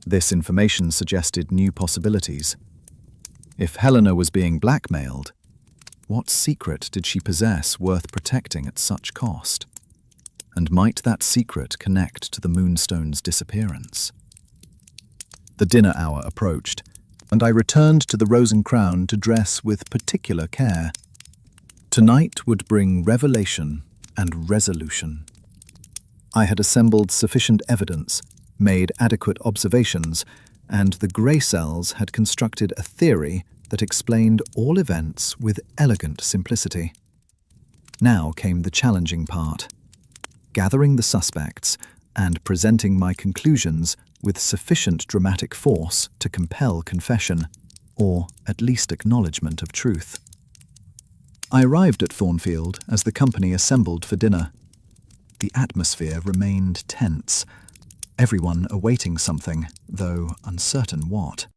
This information suggested new possibilities. If Helena was being blackmailed, what secret did she possess worth protecting at such cost? And might that secret connect to the Moonstone's disappearance? The dinner hour approached, and I returned to the Rose and Crown to dress with particular care. Tonight would bring revelation and resolution. I had assembled sufficient evidence, made adequate observations, and the grey cells had constructed a theory that explained all events with elegant simplicity. Now came the challenging part: gathering the suspects and presenting my conclusions with sufficient dramatic force to compel confession, or at least acknowledgement of truth. I arrived at Thornfield as the company assembled for dinner. The atmosphere remained tense, everyone awaiting something, though uncertain what.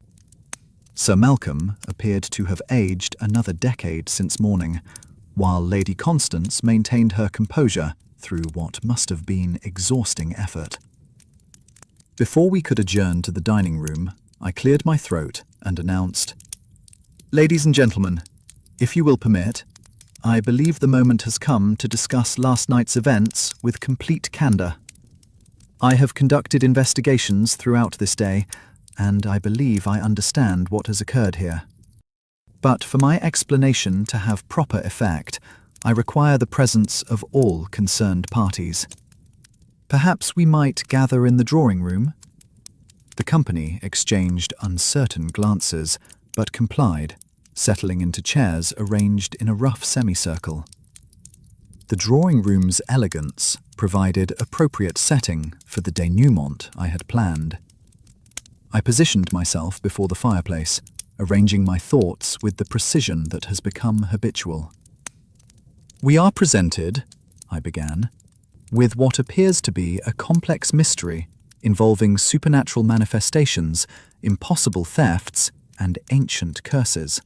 Sir Malcolm appeared to have aged another decade since morning, while Lady Constance maintained her composure through what must have been exhausting effort. Before we could adjourn to the dining room, I cleared my throat and announced, "Ladies and gentlemen, if you will permit, I believe the moment has come to discuss last night's events with complete candour. I have conducted investigations throughout this day, and I believe I understand what has occurred here. But for my explanation to have proper effect, I require the presence of all concerned parties. Perhaps we might gather in the drawing room?" The company exchanged uncertain glances, but complied, settling into chairs arranged in a rough semicircle. The drawing room's elegance provided appropriate setting for the denouement I had planned. I positioned myself before the fireplace, arranging my thoughts with the precision that has become habitual. "We are presented," I began, "with what appears to be a complex mystery involving supernatural manifestations, impossible thefts, and ancient curses.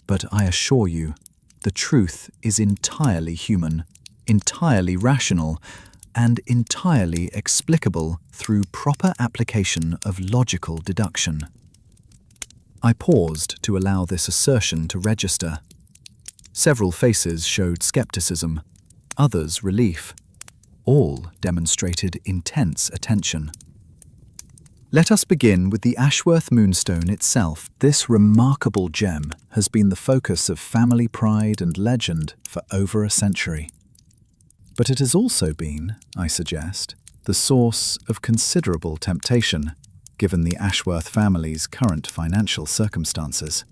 But I assure you, the truth is entirely human, entirely rational, and entirely explicable through proper application of logical deduction." I paused to allow this assertion to register. Several faces showed skepticism, others relief. All demonstrated intense attention. Let us begin with the Ashworth Moonstone itself. This remarkable gem has been the focus of family pride and legend for over a century. But it has also been, I suggest, the source of considerable temptation, given the Ashworth family's current financial circumstances.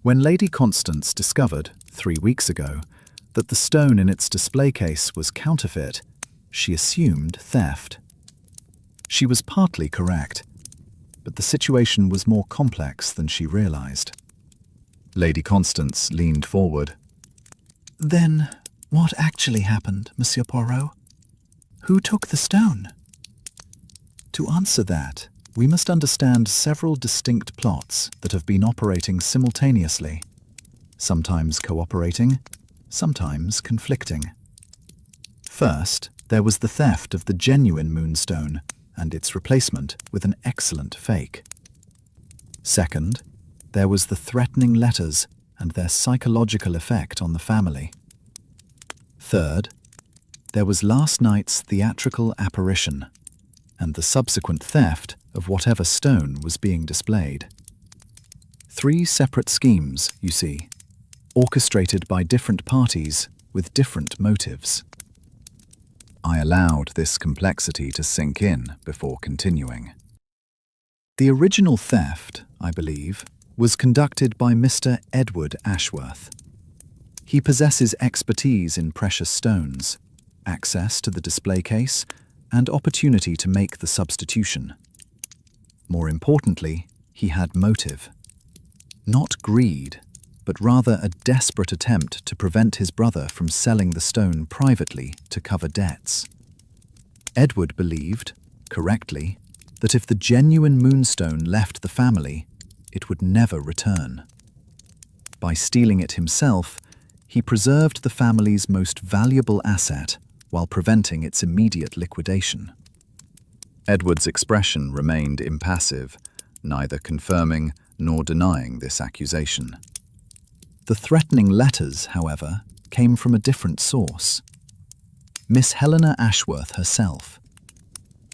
When Lady Constance discovered, 3 weeks ago, that the stone in its display case was counterfeit, she assumed theft. She was partly correct, but the situation was more complex than she realized. Lady Constance leaned forward. "Then what actually happened, Monsieur Poirot? Who took the stone?" To answer that, we must understand several distinct plots that have been operating simultaneously, sometimes cooperating, sometimes conflicting. First, there was the theft of the genuine moonstone and its replacement with an excellent fake. Second, there was the threatening letters and their psychological effect on the family. Third, there was last night's theatrical apparition and the subsequent theft of whatever stone was being displayed. 3 separate schemes, you see, orchestrated by different parties with different motives. I allowed this complexity to sink in before continuing. The original theft, I believe, was conducted by Mr. Edward Ashworth. He possesses expertise in precious stones, access to the display case, and opportunity to make the substitution. More importantly, he had motive. Not greed, but rather a desperate attempt to prevent his brother from selling the stone privately to cover debts. Edward believed, correctly, that if the genuine moonstone left the family, it would never return. By stealing it himself, he preserved the family's most valuable asset while preventing its immediate liquidation. Edward's expression remained impassive, neither confirming nor denying this accusation. The threatening letters, however, came from a different source. Miss Helena Ashworth herself.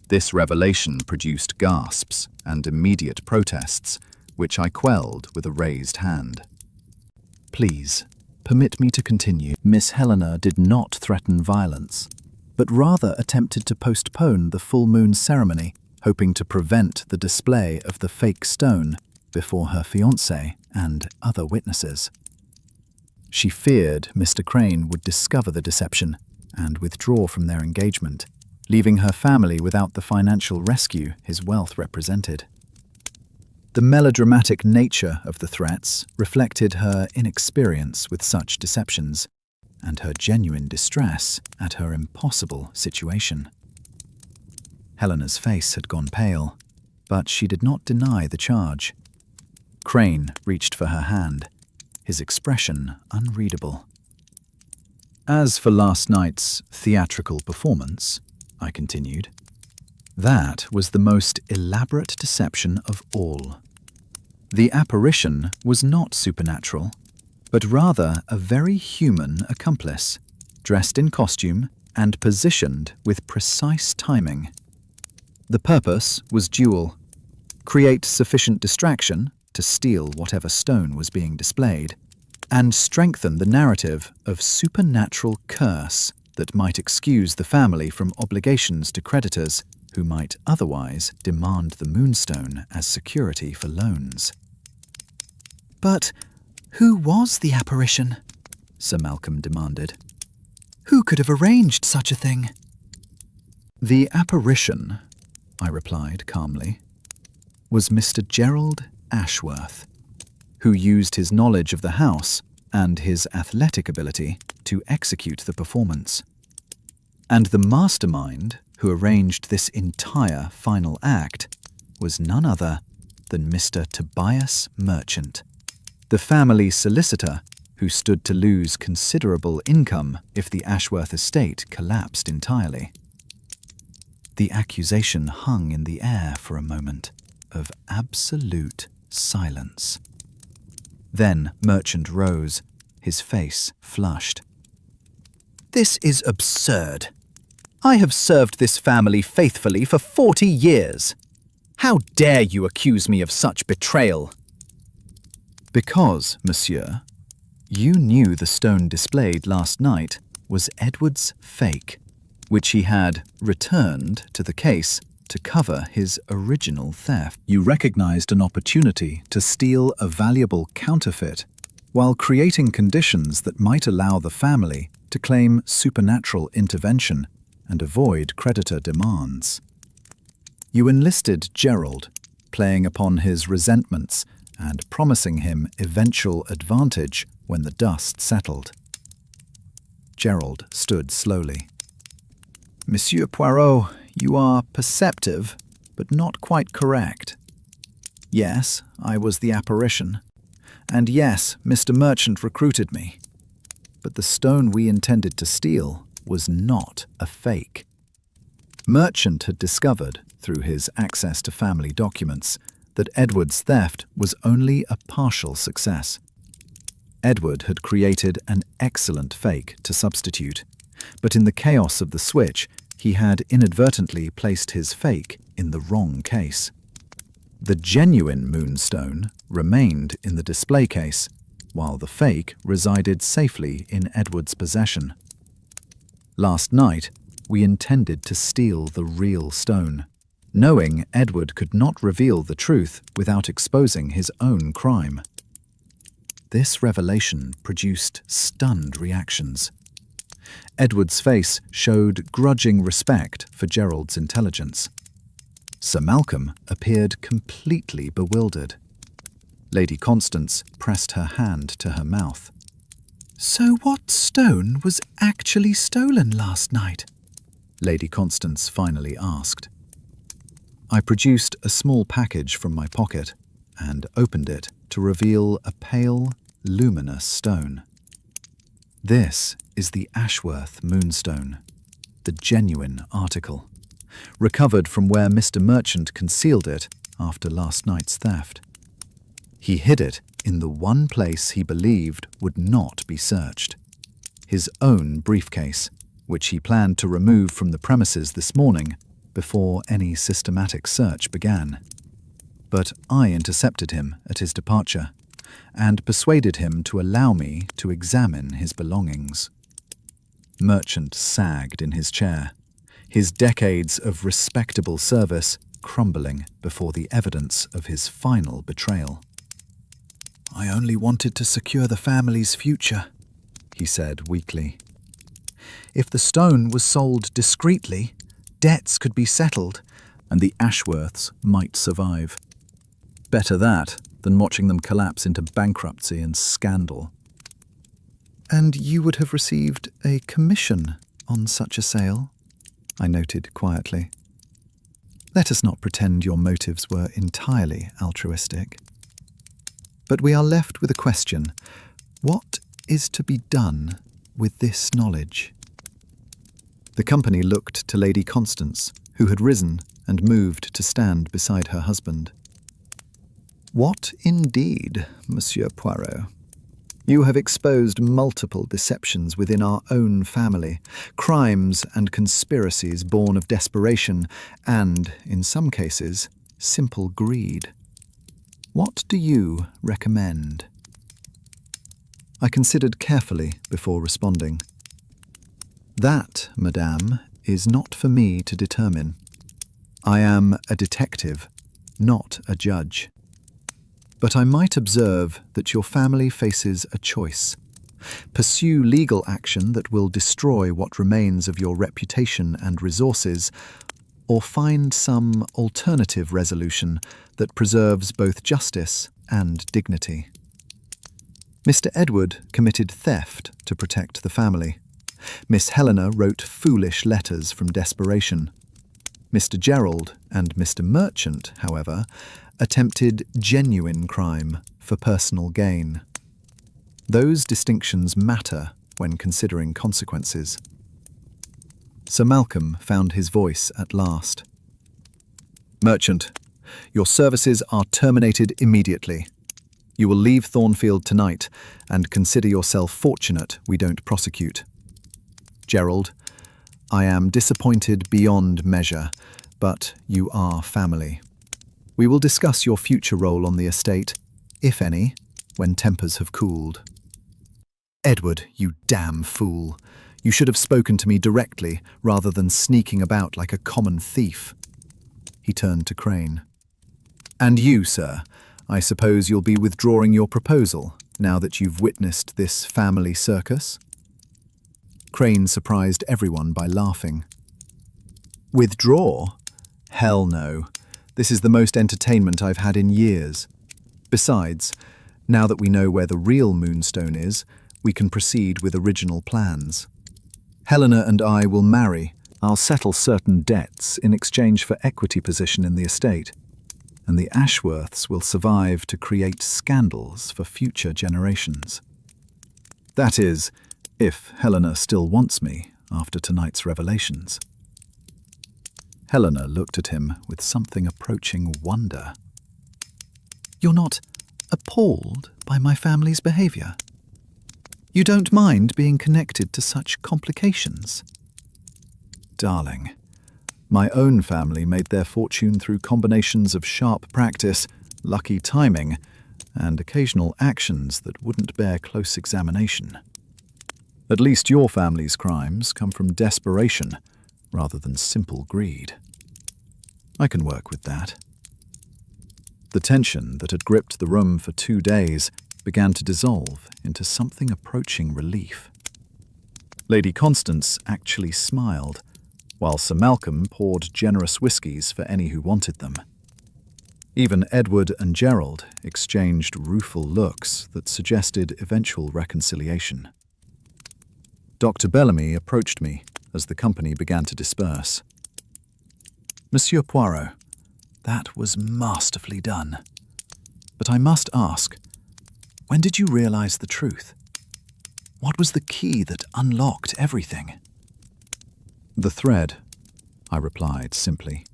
This revelation produced gasps and immediate protests, which I quelled with a raised hand. "Please, permit me to continue." Miss Helena did not threaten violence, but rather attempted to postpone the full moon ceremony, hoping to prevent the display of the fake stone before her fiancé and other witnesses. She feared Mr. Crane would discover the deception and withdraw from their engagement, leaving her family without the financial rescue his wealth represented. The melodramatic nature of the threats reflected her inexperience with such deceptions and her genuine distress at her impossible situation. Helena's face had gone pale, but she did not deny the charge. Crane reached for her hand, his expression unreadable. "As for last night's theatrical performance," I continued, "that was the most elaborate deception of all. The apparition was not supernatural, but rather a very human accomplice, dressed in costume and positioned with precise timing. The purpose was dual: create sufficient distraction to steal whatever stone was being displayed, and strengthen the narrative of supernatural curse that might excuse the family from obligations to creditors who might otherwise demand the moonstone as security for loans." But who was the apparition? Sir Malcolm demanded. Who could have arranged such a thing? "The apparition," I replied calmly, "was Mr. Gerald Ashworth, who used his knowledge of the house and his athletic ability to execute the performance. And the mastermind who arranged this entire final act was none other than Mr. Tobias Merchant, the family solicitor who stood to lose considerable income if the Ashworth estate collapsed entirely." The accusation hung in the air for a moment of absolute silence. Then Merchant rose, his face flushed. "This is absurd. I have served this family faithfully for 40 years. How dare you accuse me of such betrayal?" "Because, monsieur, you knew the stone displayed last night was Edward's fake, which he had returned to the case to cover his original theft. You recognized an opportunity to steal a valuable counterfeit while creating conditions that might allow the family to claim supernatural intervention and avoid creditor demands. You enlisted Gerald, playing upon his resentments and promising him eventual advantage when the dust settled." Gerald stood slowly. "Monsieur Poirot, you are perceptive, but not quite correct. Yes, I was the apparition. And yes, Mr. Merchant recruited me. But the stone we intended to steal was not a fake. Merchant had discovered, through his access to family documents, that Edward's theft was only a partial success. Edward had created an excellent fake to substitute, but in the chaos of the switch, he had inadvertently placed his fake in the wrong case. The genuine moonstone remained in the display case, while the fake resided safely in Edward's possession. Last night, we intended to steal the real stone, knowing Edward could not reveal the truth without exposing his own crime. This revelation produced stunned reactions. Edward's face showed grudging respect for Gerald's intelligence. Sir Malcolm appeared completely bewildered. Lady Constance pressed her hand to her mouth. "So what stone was actually stolen last night?" Lady Constance finally asked. I produced a small package from my pocket and opened it to reveal a pale, luminous stone. "This is the Ashworth moonstone, the genuine article, recovered from where Mr. Merchant concealed it after last night's theft. He hid it in the one place he believed would not be searched, his own briefcase, which he planned to remove from the premises this morning before any systematic search began. But I intercepted him at his departure and persuaded him to allow me to examine his belongings. Merchant sagged in his chair, his decades of respectable service crumbling before the evidence of his final betrayal. "I only wanted to secure the family's future," he said weakly. "If the stone was sold discreetly, debts could be settled, And the Ashworths might survive. Better that than watching them collapse into bankruptcy and scandal. And you would have received a commission on such a sale," I noted quietly. "Let us not pretend your motives were entirely altruistic. But we are left with a question. What is to be done with this knowledge?" The company looked to Lady Constance, who had risen and moved to stand beside her husband. "What indeed, Monsieur Poirot? You have exposed multiple deceptions within our own family, crimes and conspiracies born of desperation and, in some cases, simple greed. What do you recommend?" I considered carefully before responding. "That, madame, is not for me to determine. I am a detective, not a judge. But I might observe that your family faces a choice. Pursue legal action that will destroy what remains of your reputation and resources, or find some alternative resolution that preserves both justice and dignity. Mr. Edward committed theft to protect the family. Miss Helena wrote foolish letters from desperation. Mr. Gerald and Mr. Merchant, however, attempted genuine crime for personal gain. Those distinctions matter when considering consequences." Sir Malcolm found his voice at last. "Merchant, your services are terminated immediately. You will leave Thornfield tonight and consider yourself fortunate we don't prosecute. Gerald, I am disappointed beyond measure, but you are family. We will discuss your future role on the estate, if any, when tempers have cooled." "Edward, you damn fool. You should have spoken to me directly rather than sneaking about like a common thief." He turned to Crane. "And you, sir, I suppose you'll be withdrawing your proposal now that you've witnessed this family circus?" Crane surprised everyone by laughing. "Withdraw? Hell no. This is the most entertainment I've had in years. Besides, now that we know where the real moonstone is, we can proceed with original plans. Helena and I will marry. I'll settle certain debts in exchange for equity position in the estate, and the Ashworths will survive to create scandals for future generations. That is, if Helena still wants me after tonight's revelations." Helena looked at him with something approaching wonder. "You're not appalled by my family's behaviour? You don't mind being connected to such complications?" "Darling, my own family made their fortune through combinations of sharp practice, lucky timing, and occasional actions that wouldn't bear close examination. At least your family's crimes come from desperation rather than simple greed. I can work with that." The tension that had gripped the room for 2 days began to dissolve into something approaching relief. Lady Constance actually smiled, while Sir Malcolm poured generous whiskies for any who wanted them. Even Edward and Gerald exchanged rueful looks that suggested eventual reconciliation. Dr. Bellamy approached me as the company began to disperse. "Monsieur Poirot, that was masterfully done. But I must ask, when did you realize the truth? What was the key that unlocked everything?" "The thread. I replied simply.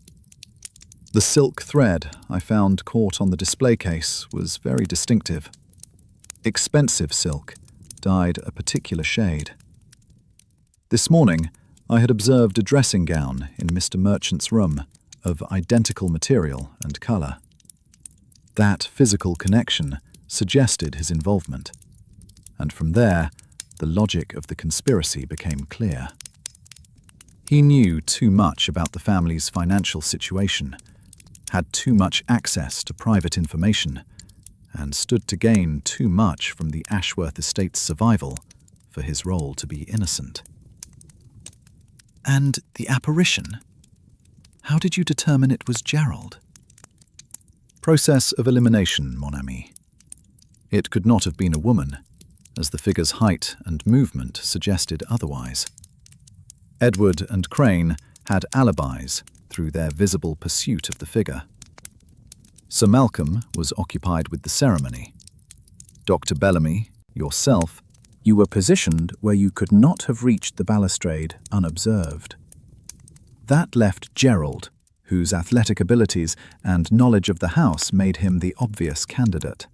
The silk thread I found caught on the display case was very distinctive. Expensive silk, dyed a particular shade. This morning, I had observed a dressing gown in Mr. Merchant's room of identical material and colour. That physical connection suggested his involvement, and from there, the logic of the conspiracy became clear. He knew too much about the family's financial situation, had too much access to private information, and stood to gain too much from the Ashworth estate's survival for his role to be innocent. And the apparition? How did you determine it was Gerald? Process of elimination, mon ami. It could not have been a woman, as the figure's height and movement suggested otherwise. Edward and Crane had alibis through their visible pursuit of the figure. Sir Malcolm was occupied with the ceremony. Dr. Bellamy, yourself, you were positioned where you could not have reached the balustrade unobserved. That left Gerald, whose athletic abilities and knowledge of the house made him the obvious candidate.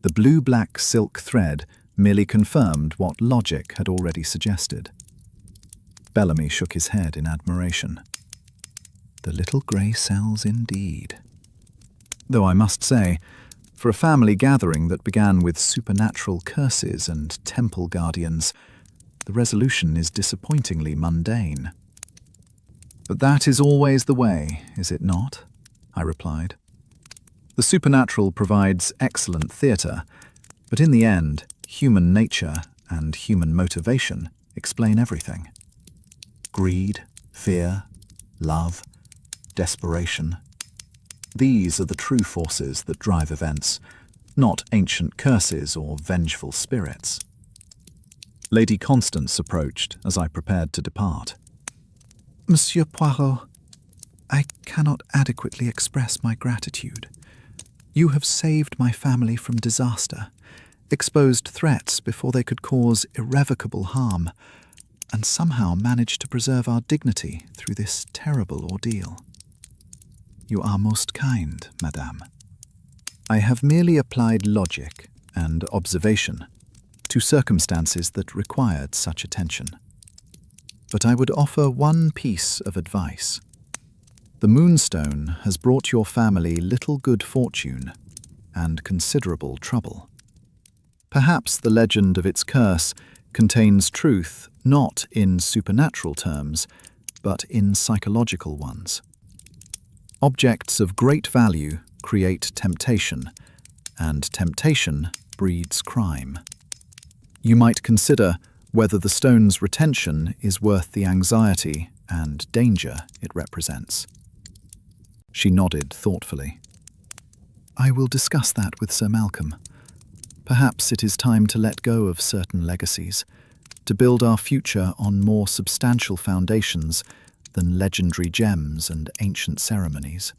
The blue-black silk thread merely confirmed what logic had already suggested. Bellamy shook his head in admiration. The little grey cells indeed. Though I must say, for a family gathering that began with supernatural curses and temple guardians, the resolution is disappointingly mundane. But that is always the way, is it not? I replied. The supernatural provides excellent theatre, but in the end, human nature and human motivation explain everything. Greed, fear, love, desperation. These are the true forces that drive events, not ancient curses or vengeful spirits. Lady Constance approached as I prepared to depart. Monsieur Poirot, I cannot adequately express my gratitude. You have saved my family from disaster, exposed threats before they could cause irrevocable harm, and somehow managed to preserve our dignity through this terrible ordeal. You are most kind, madame. I have merely applied logic and observation to circumstances that required such attention. But I would offer one piece of advice. The moonstone has brought your family little good fortune and considerable trouble. Perhaps the legend of its curse contains truth not in supernatural terms, but in psychological ones. Objects of great value create temptation, and temptation breeds crime. You might consider whether the stone's retention is worth the anxiety and danger it represents. She nodded thoughtfully. I will discuss that with Sir Malcolm. Perhaps it is time to let go of certain legacies, to build our future on more substantial foundations than legendary gems and ancient ceremonies.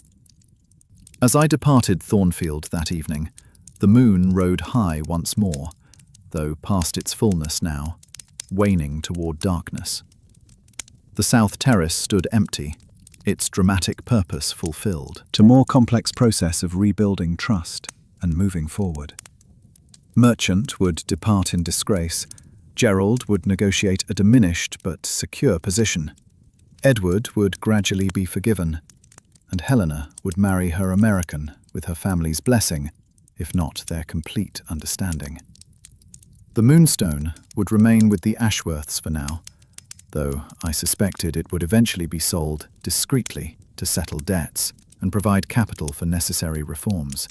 As I departed Thornfield that evening, the moon rode high once more, though past its fullness now, waning toward darkness. The south terrace stood empty, its dramatic purpose fulfilled. To more complex process of rebuilding trust and moving forward. Merchant would depart in disgrace. Gerald would negotiate a diminished but secure position. Edward would gradually be forgiven, and Helena would marry her American with her family's blessing, if not their complete understanding. The moonstone would remain with the Ashworths for now, though I suspected it would eventually be sold discreetly to settle debts and provide capital for necessary reforms.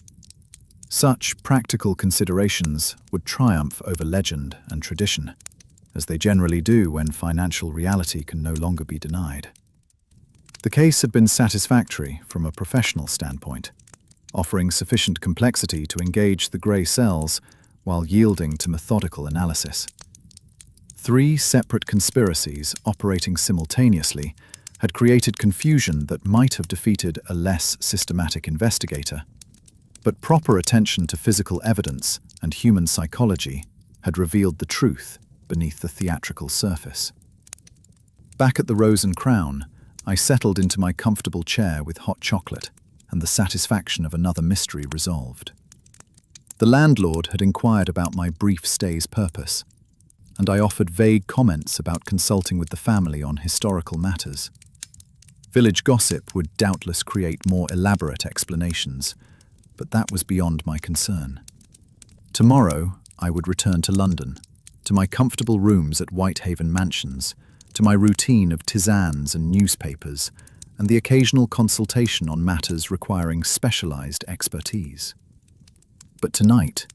Such practical considerations would triumph over legend and tradition, as they generally do when financial reality can no longer be denied. The case had been satisfactory from a professional standpoint, offering sufficient complexity to engage the grey cells while yielding to methodical analysis. 3 separate conspiracies operating simultaneously had created confusion that might have defeated a less systematic investigator, but proper attention to physical evidence and human psychology had revealed the truth beneath the theatrical surface. Back at the Rose and Crown, I settled into my comfortable chair with hot chocolate and the satisfaction of another mystery resolved. The landlord had inquired about my brief stay's purpose, and I offered vague comments about consulting with the family on historical matters. Village gossip would doubtless create more elaborate explanations, but that was beyond my concern. Tomorrow, I would return to London, to my comfortable rooms at Whitehaven Mansions, to my routine of tisanes and newspapers, and the occasional consultation on matters requiring specialized expertise. But tonight,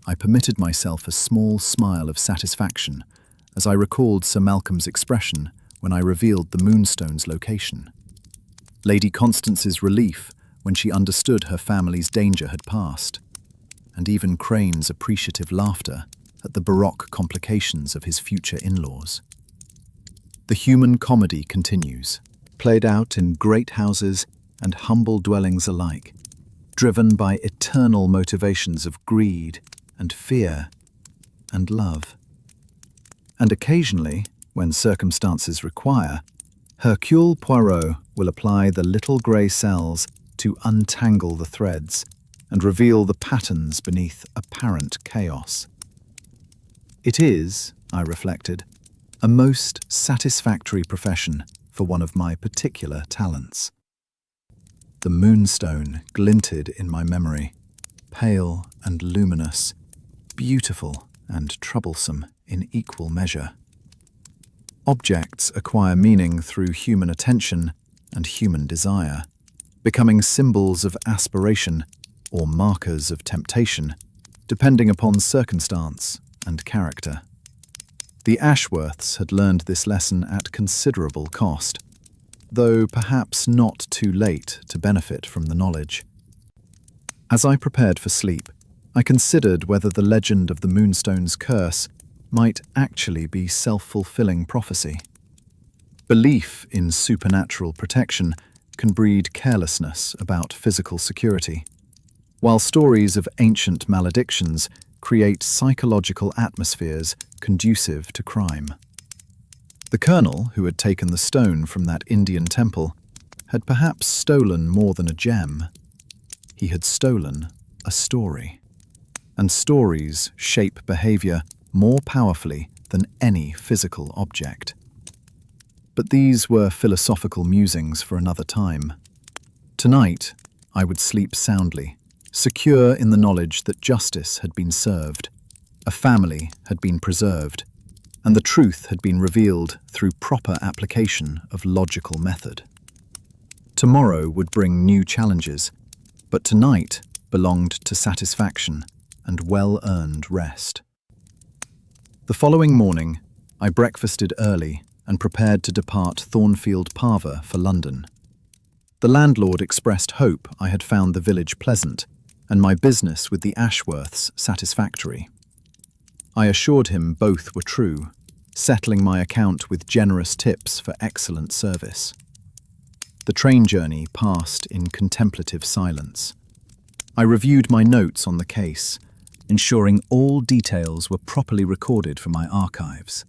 I permitted myself a small smile of satisfaction as I recalled Sir Malcolm's expression when I revealed the moonstone's location. Lady Constance's relief when she understood her family's danger had passed, and even Crane's appreciative laughter at the baroque complications of his future in-laws. The human comedy continues, played out in great houses and humble dwellings alike, driven by eternal motivations of greed and fear and love. And occasionally, when circumstances require, Hercule Poirot will apply the little grey cells to untangle the threads and reveal the patterns beneath apparent chaos. It is, I reflected, a most satisfactory profession for one of my particular talents. The moonstone glinted in my memory, pale and luminous, beautiful and troublesome in equal measure. Objects acquire meaning through human attention and human desire, becoming symbols of aspiration or markers of temptation, depending upon circumstance and character. The Ashworths had learned this lesson at considerable cost, though perhaps not too late to benefit from the knowledge. As I prepared for sleep, I considered whether the legend of the Moonstone's curse might actually be self-fulfilling prophecy. Belief in supernatural protection can breed carelessness about physical security, while stories of ancient maledictions create psychological atmospheres conducive to crime. The colonel, who had taken the stone from that Indian temple, had perhaps stolen more than a gem. He had stolen a story. And stories shape behavior more powerfully than any physical object. But these were philosophical musings for another time. Tonight, I would sleep soundly, secure in the knowledge that justice had been served, a family had been preserved, and the truth had been revealed through proper application of logical method. Tomorrow would bring new challenges, but tonight belonged to satisfaction and well-earned rest. The following morning, I breakfasted early and prepared to depart Thornfield Parva for London. The landlord expressed hope I had found the village pleasant and my business with the Ashworths satisfactory. I assured him both were true, settling my account with generous tips for excellent service. The train journey passed in contemplative silence. I reviewed my notes on the case, ensuring all details were properly recorded for my archives.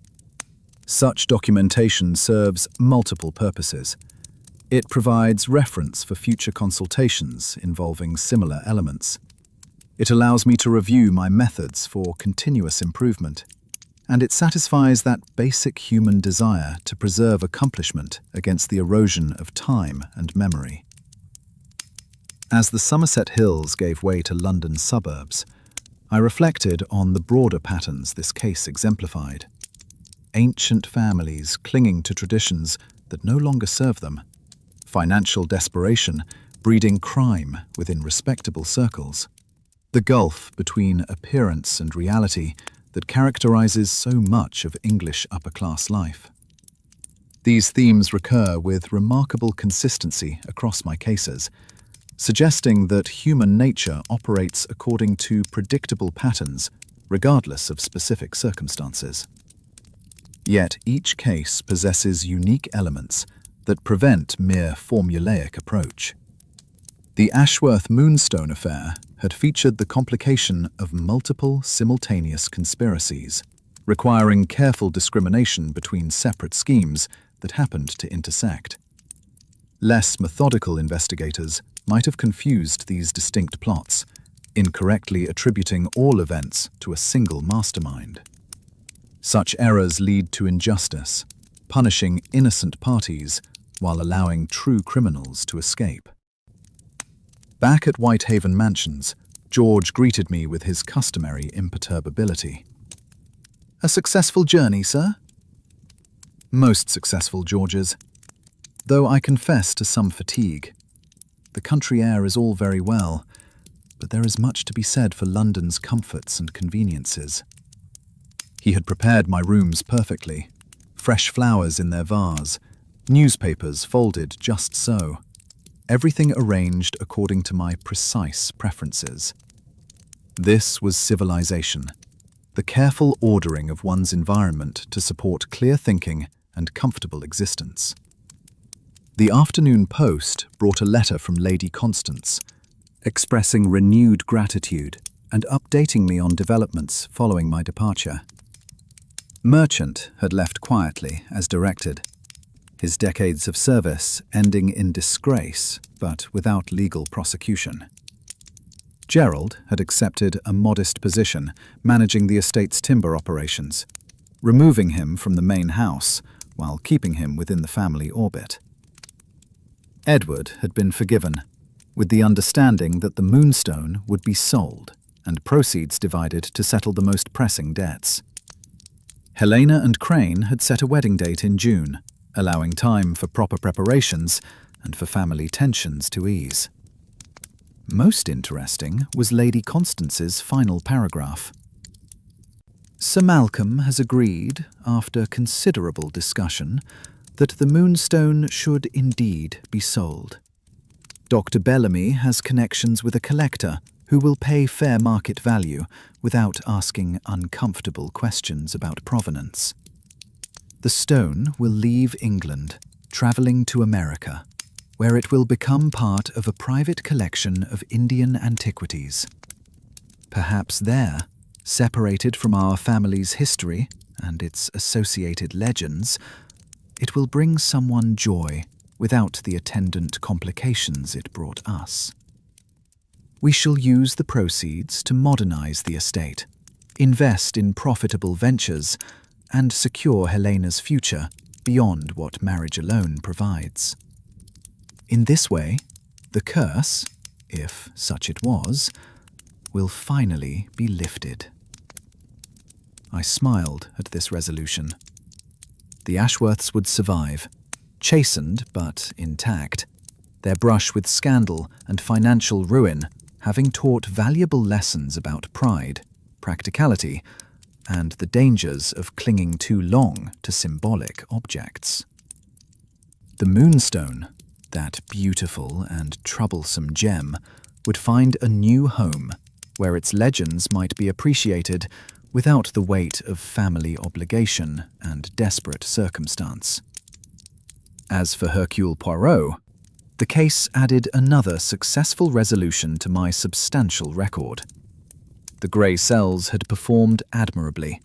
Such documentation serves multiple purposes. It provides reference for future consultations involving similar elements. It allows me to review my methods for continuous improvement, and it satisfies that basic human desire to preserve accomplishment against the erosion of time and memory. As the Somerset hills gave way to London suburbs, I reflected on the broader patterns this case exemplified. Ancient families clinging to traditions that no longer serve them, financial desperation breeding crime within respectable circles, the gulf between appearance and reality that characterizes so much of English upper-class life. These themes recur with remarkable consistency across my cases, suggesting that human nature operates according to predictable patterns, regardless of specific circumstances. Yet each case possesses unique elements that prevent mere formulaic approach. The Ashworth Moonstone affair had featured the complication of multiple simultaneous conspiracies, requiring careful discrimination between separate schemes that happened to intersect. Less methodical investigators might have confused these distinct plots, incorrectly attributing all events to a single mastermind. Such errors lead to injustice, punishing innocent parties while allowing true criminals to escape. Back at Whitehaven Mansions, George greeted me with his customary imperturbability. A successful journey, sir? Most successful, Georges, though I confess to some fatigue. The country air is all very well, but there is much to be said for London's comforts and conveniences. He had prepared my rooms perfectly, fresh flowers in their vase, newspapers folded just so, everything arranged according to my precise preferences. This was civilization, the careful ordering of one's environment to support clear thinking and comfortable existence. The afternoon post brought a letter from Lady Constance, expressing renewed gratitude and updating me on developments following my departure. Merchant had left quietly as directed, his decades of service ending in disgrace but without legal prosecution. Gerald had accepted a modest position managing the estate's timber operations, removing him from the main house while keeping him within the family orbit. Edward had been forgiven, with the understanding that the Moonstone would be sold and proceeds divided to settle the most pressing debts. Helena and Crane had set a wedding date in June, allowing time for proper preparations and for family tensions to ease. Most interesting was Lady Constance's final paragraph. Sir Malcolm has agreed, after considerable discussion, that the Moonstone should indeed be sold. Dr. Bellamy has connections with a collector who will pay fair market value without asking uncomfortable questions about provenance. The stone will leave England, travelling to America, where it will become part of a private collection of Indian antiquities. Perhaps there, separated from our family's history and its associated legends, it will bring someone joy without the attendant complications it brought us. We shall use the proceeds to modernize the estate, invest in profitable ventures, and secure Helena's future beyond what marriage alone provides. In this way, the curse, if such it was, will finally be lifted. I smiled at this resolution. The Ashworths would survive, chastened but intact, their brush with scandal and financial ruin having taught valuable lessons about pride, practicality, and the dangers of clinging too long to symbolic objects. The Moonstone, that beautiful and troublesome gem, would find a new home where its legends might be appreciated without the weight of family obligation and desperate circumstance. As for Hercule Poirot, the case added another successful resolution to my substantial record. The grey cells had performed admirably,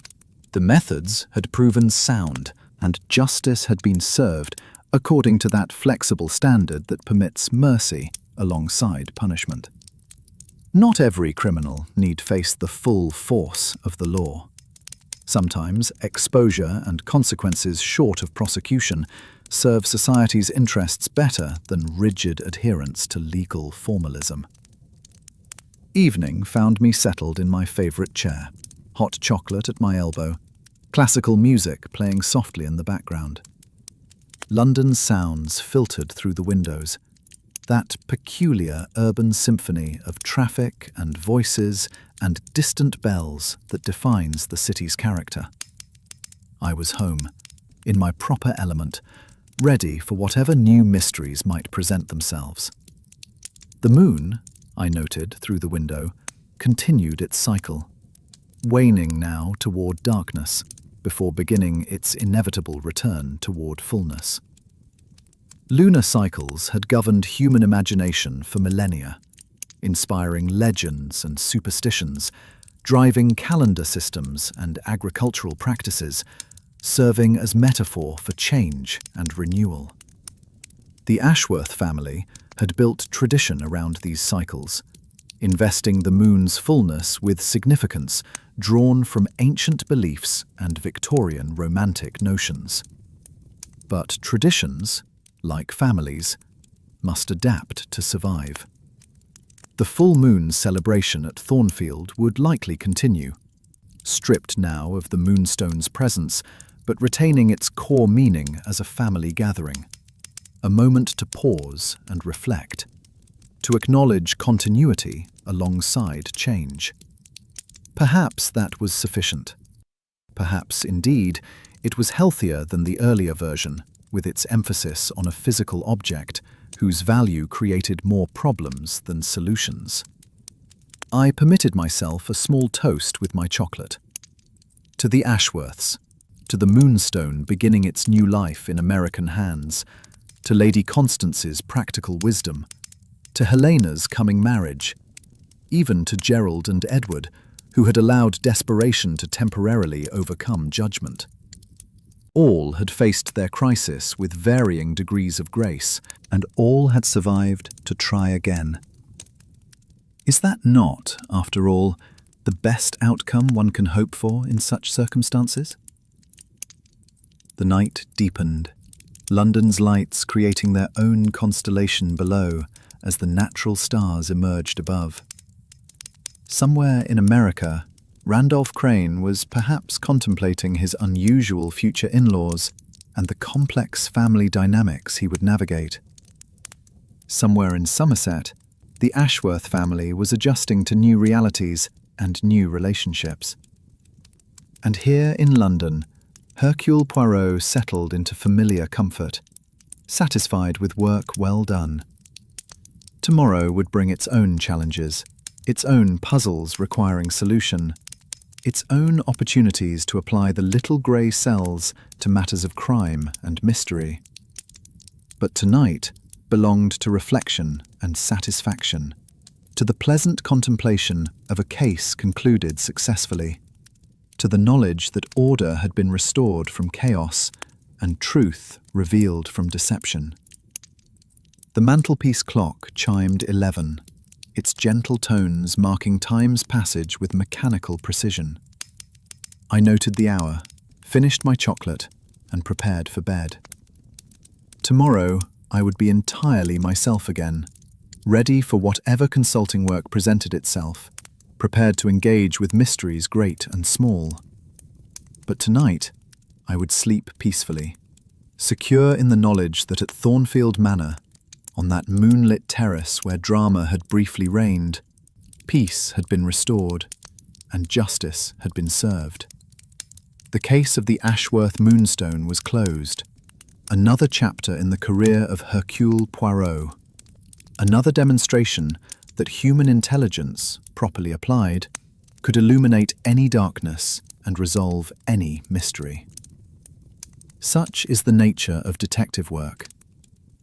the methods had proven sound, and justice had been served according to that flexible standard that permits mercy alongside punishment. Not every criminal need face the full force of the law. Sometimes exposure and consequences short of prosecution serve society's interests better than rigid adherence to legal formalism. Evening found me settled in my favourite chair, hot chocolate at my elbow, classical music playing softly in the background. London's sounds filtered through the windows, that peculiar urban symphony of traffic and voices and distant bells that defines the city's character. I was home, in my proper element, ready for whatever new mysteries might present themselves. The moon, I noted through the window, continued its cycle, waning now toward darkness before beginning its inevitable return toward fullness. Lunar cycles had governed human imagination for millennia, inspiring legends and superstitions, driving calendar systems and agricultural practices, serving as metaphor for change and renewal. The Ashworth family had built tradition around these cycles, investing the moon's fullness with significance drawn from ancient beliefs and Victorian romantic notions. But traditions, like families, must adapt to survive. The full moon celebration at Thornfield would likely continue, stripped now of the moonstone's presence, but retaining its core meaning as a family gathering, a moment to pause and reflect, to acknowledge continuity alongside change. Perhaps that was sufficient. Perhaps, indeed, it was healthier than the earlier version, with its emphasis on a physical object whose value created more problems than solutions. I permitted myself a small toast with my chocolate. To the Ashworths, to the moonstone beginning its new life in American hands, to Lady Constance's practical wisdom, to Helena's coming marriage, even to Gerald and Edward, who had allowed desperation to temporarily overcome judgment. All had faced their crisis with varying degrees of grace, and all had survived to try again. Is that not, after all, the best outcome one can hope for in such circumstances? The night deepened, London's lights creating their own constellation below as the natural stars emerged above. Somewhere in America, Randolph Crane was perhaps contemplating his unusual future in-laws and the complex family dynamics he would navigate. Somewhere in Somerset, the Ashworth family was adjusting to new realities and new relationships. And here in London, Hercule Poirot settled into familiar comfort, satisfied with work well done. Tomorrow would bring its own challenges, its own puzzles requiring solution, its own opportunities to apply the little grey cells to matters of crime and mystery. But tonight belonged to reflection and satisfaction, to the pleasant contemplation of a case concluded successfully, to the knowledge that order had been restored from chaos and truth revealed from deception. The mantelpiece clock chimed 11, its gentle tones marking time's passage with mechanical precision. I noted the hour, finished my chocolate, and prepared for bed. Tomorrow, I would be entirely myself again, ready for whatever consulting work presented itself, prepared to engage with mysteries great and small. But tonight, I would sleep peacefully, secure in the knowledge that at Thornfield Manor, on that moonlit terrace where drama had briefly reigned, peace had been restored and justice had been served. The case of the Ashworth Moonstone was closed, another chapter in the career of Hercule Poirot, another demonstration that human intelligence, properly applied, could illuminate any darkness and resolve any mystery. Such is the nature of detective work,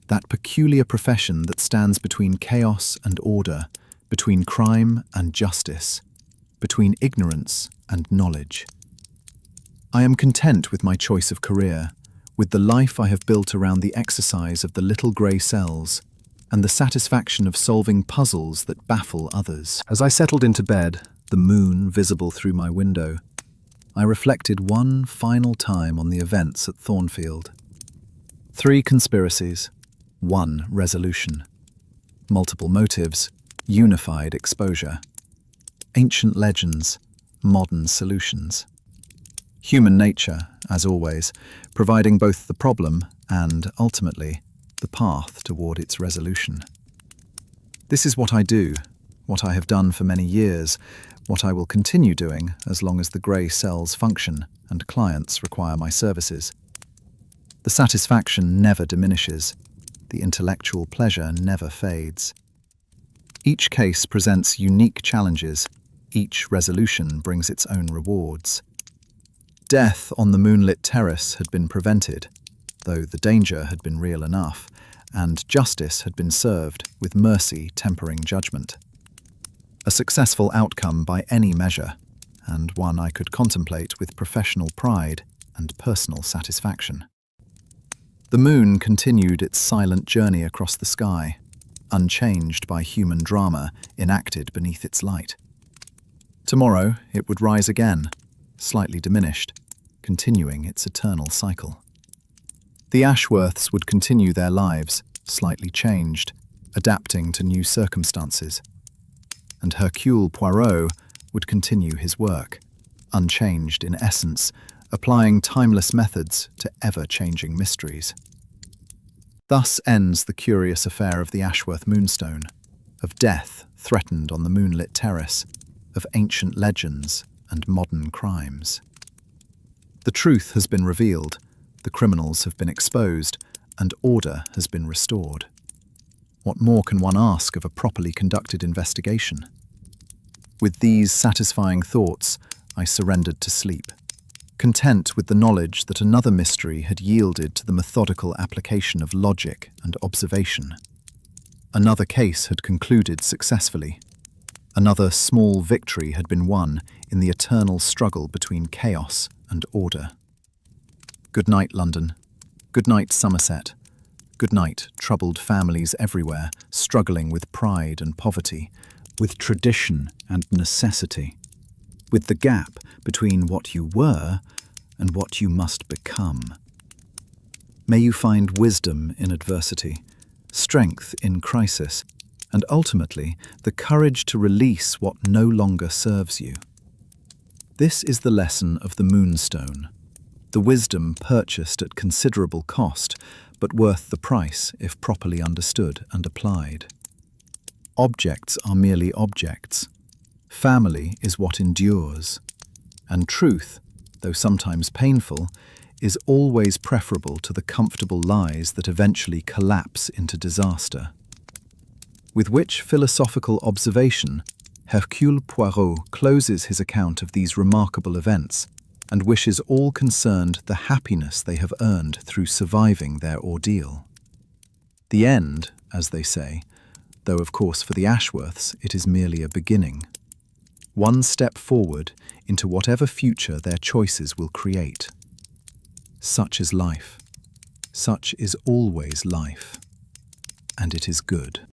that peculiar profession that stands between chaos and order, between crime and justice, between ignorance and knowledge. I am content with my choice of career, with the life I have built around the exercise of the little grey cells, and the satisfaction of solving puzzles that baffle others. As I settled into bed, the moon visible through my window, I reflected one final time on the events at Thornfield. 3 conspiracies, 1 resolution. Multiple motives, unified exposure. Ancient legends, modern solutions. Human nature, as always, providing both the problem and, ultimately, the path toward its resolution. This is what I do, what I have done for many years, what I will continue doing as long as the grey cells function and clients require my services. The satisfaction never diminishes. The intellectual pleasure never fades. Each case presents unique challenges. Each resolution brings its own rewards. Death on the Moonlit Terrace had been prevented, though the danger had been real enough, and justice had been served with mercy tempering judgment. A successful outcome by any measure, and one I could contemplate with professional pride and personal satisfaction. The moon continued its silent journey across the sky, unchanged by human drama enacted beneath its light. Tomorrow it would rise again, slightly diminished, continuing its eternal cycle. The Ashworths would continue their lives, slightly changed, adapting to new circumstances. And Hercule Poirot would continue his work, unchanged in essence, applying timeless methods to ever-changing mysteries. Thus ends the curious affair of the Ashworth Moonstone, of death threatened on the Moonlit Terrace, of ancient legends and modern crimes. The truth has been revealed, the criminals have been exposed, and order has been restored. What more can one ask of a properly conducted investigation? With these satisfying thoughts, I surrendered to sleep, content with the knowledge that another mystery had yielded to the methodical application of logic and observation. Another case had concluded successfully. Another small victory had been won in the eternal struggle between chaos and order. Good night, London. Good night, Somerset. Good night, troubled families everywhere, struggling with pride and poverty, with tradition and necessity, with the gap between what you were and what you must become. May you find wisdom in adversity, strength in crisis, and ultimately the courage to release what no longer serves you. This is the lesson of the Moonstone, the wisdom purchased at considerable cost, but worth the price if properly understood and applied. Objects are merely objects. Family is what endures. And truth, though sometimes painful, is always preferable to the comfortable lies that eventually collapse into disaster. With which philosophical observation, Hercule Poirot closes his account of these remarkable events and wishes all concerned the happiness they have earned through surviving their ordeal. The end, as they say, though of course for the Ashworths it is merely a beginning. One step forward into whatever future their choices will create. Such is life. Such is always life. And it is good.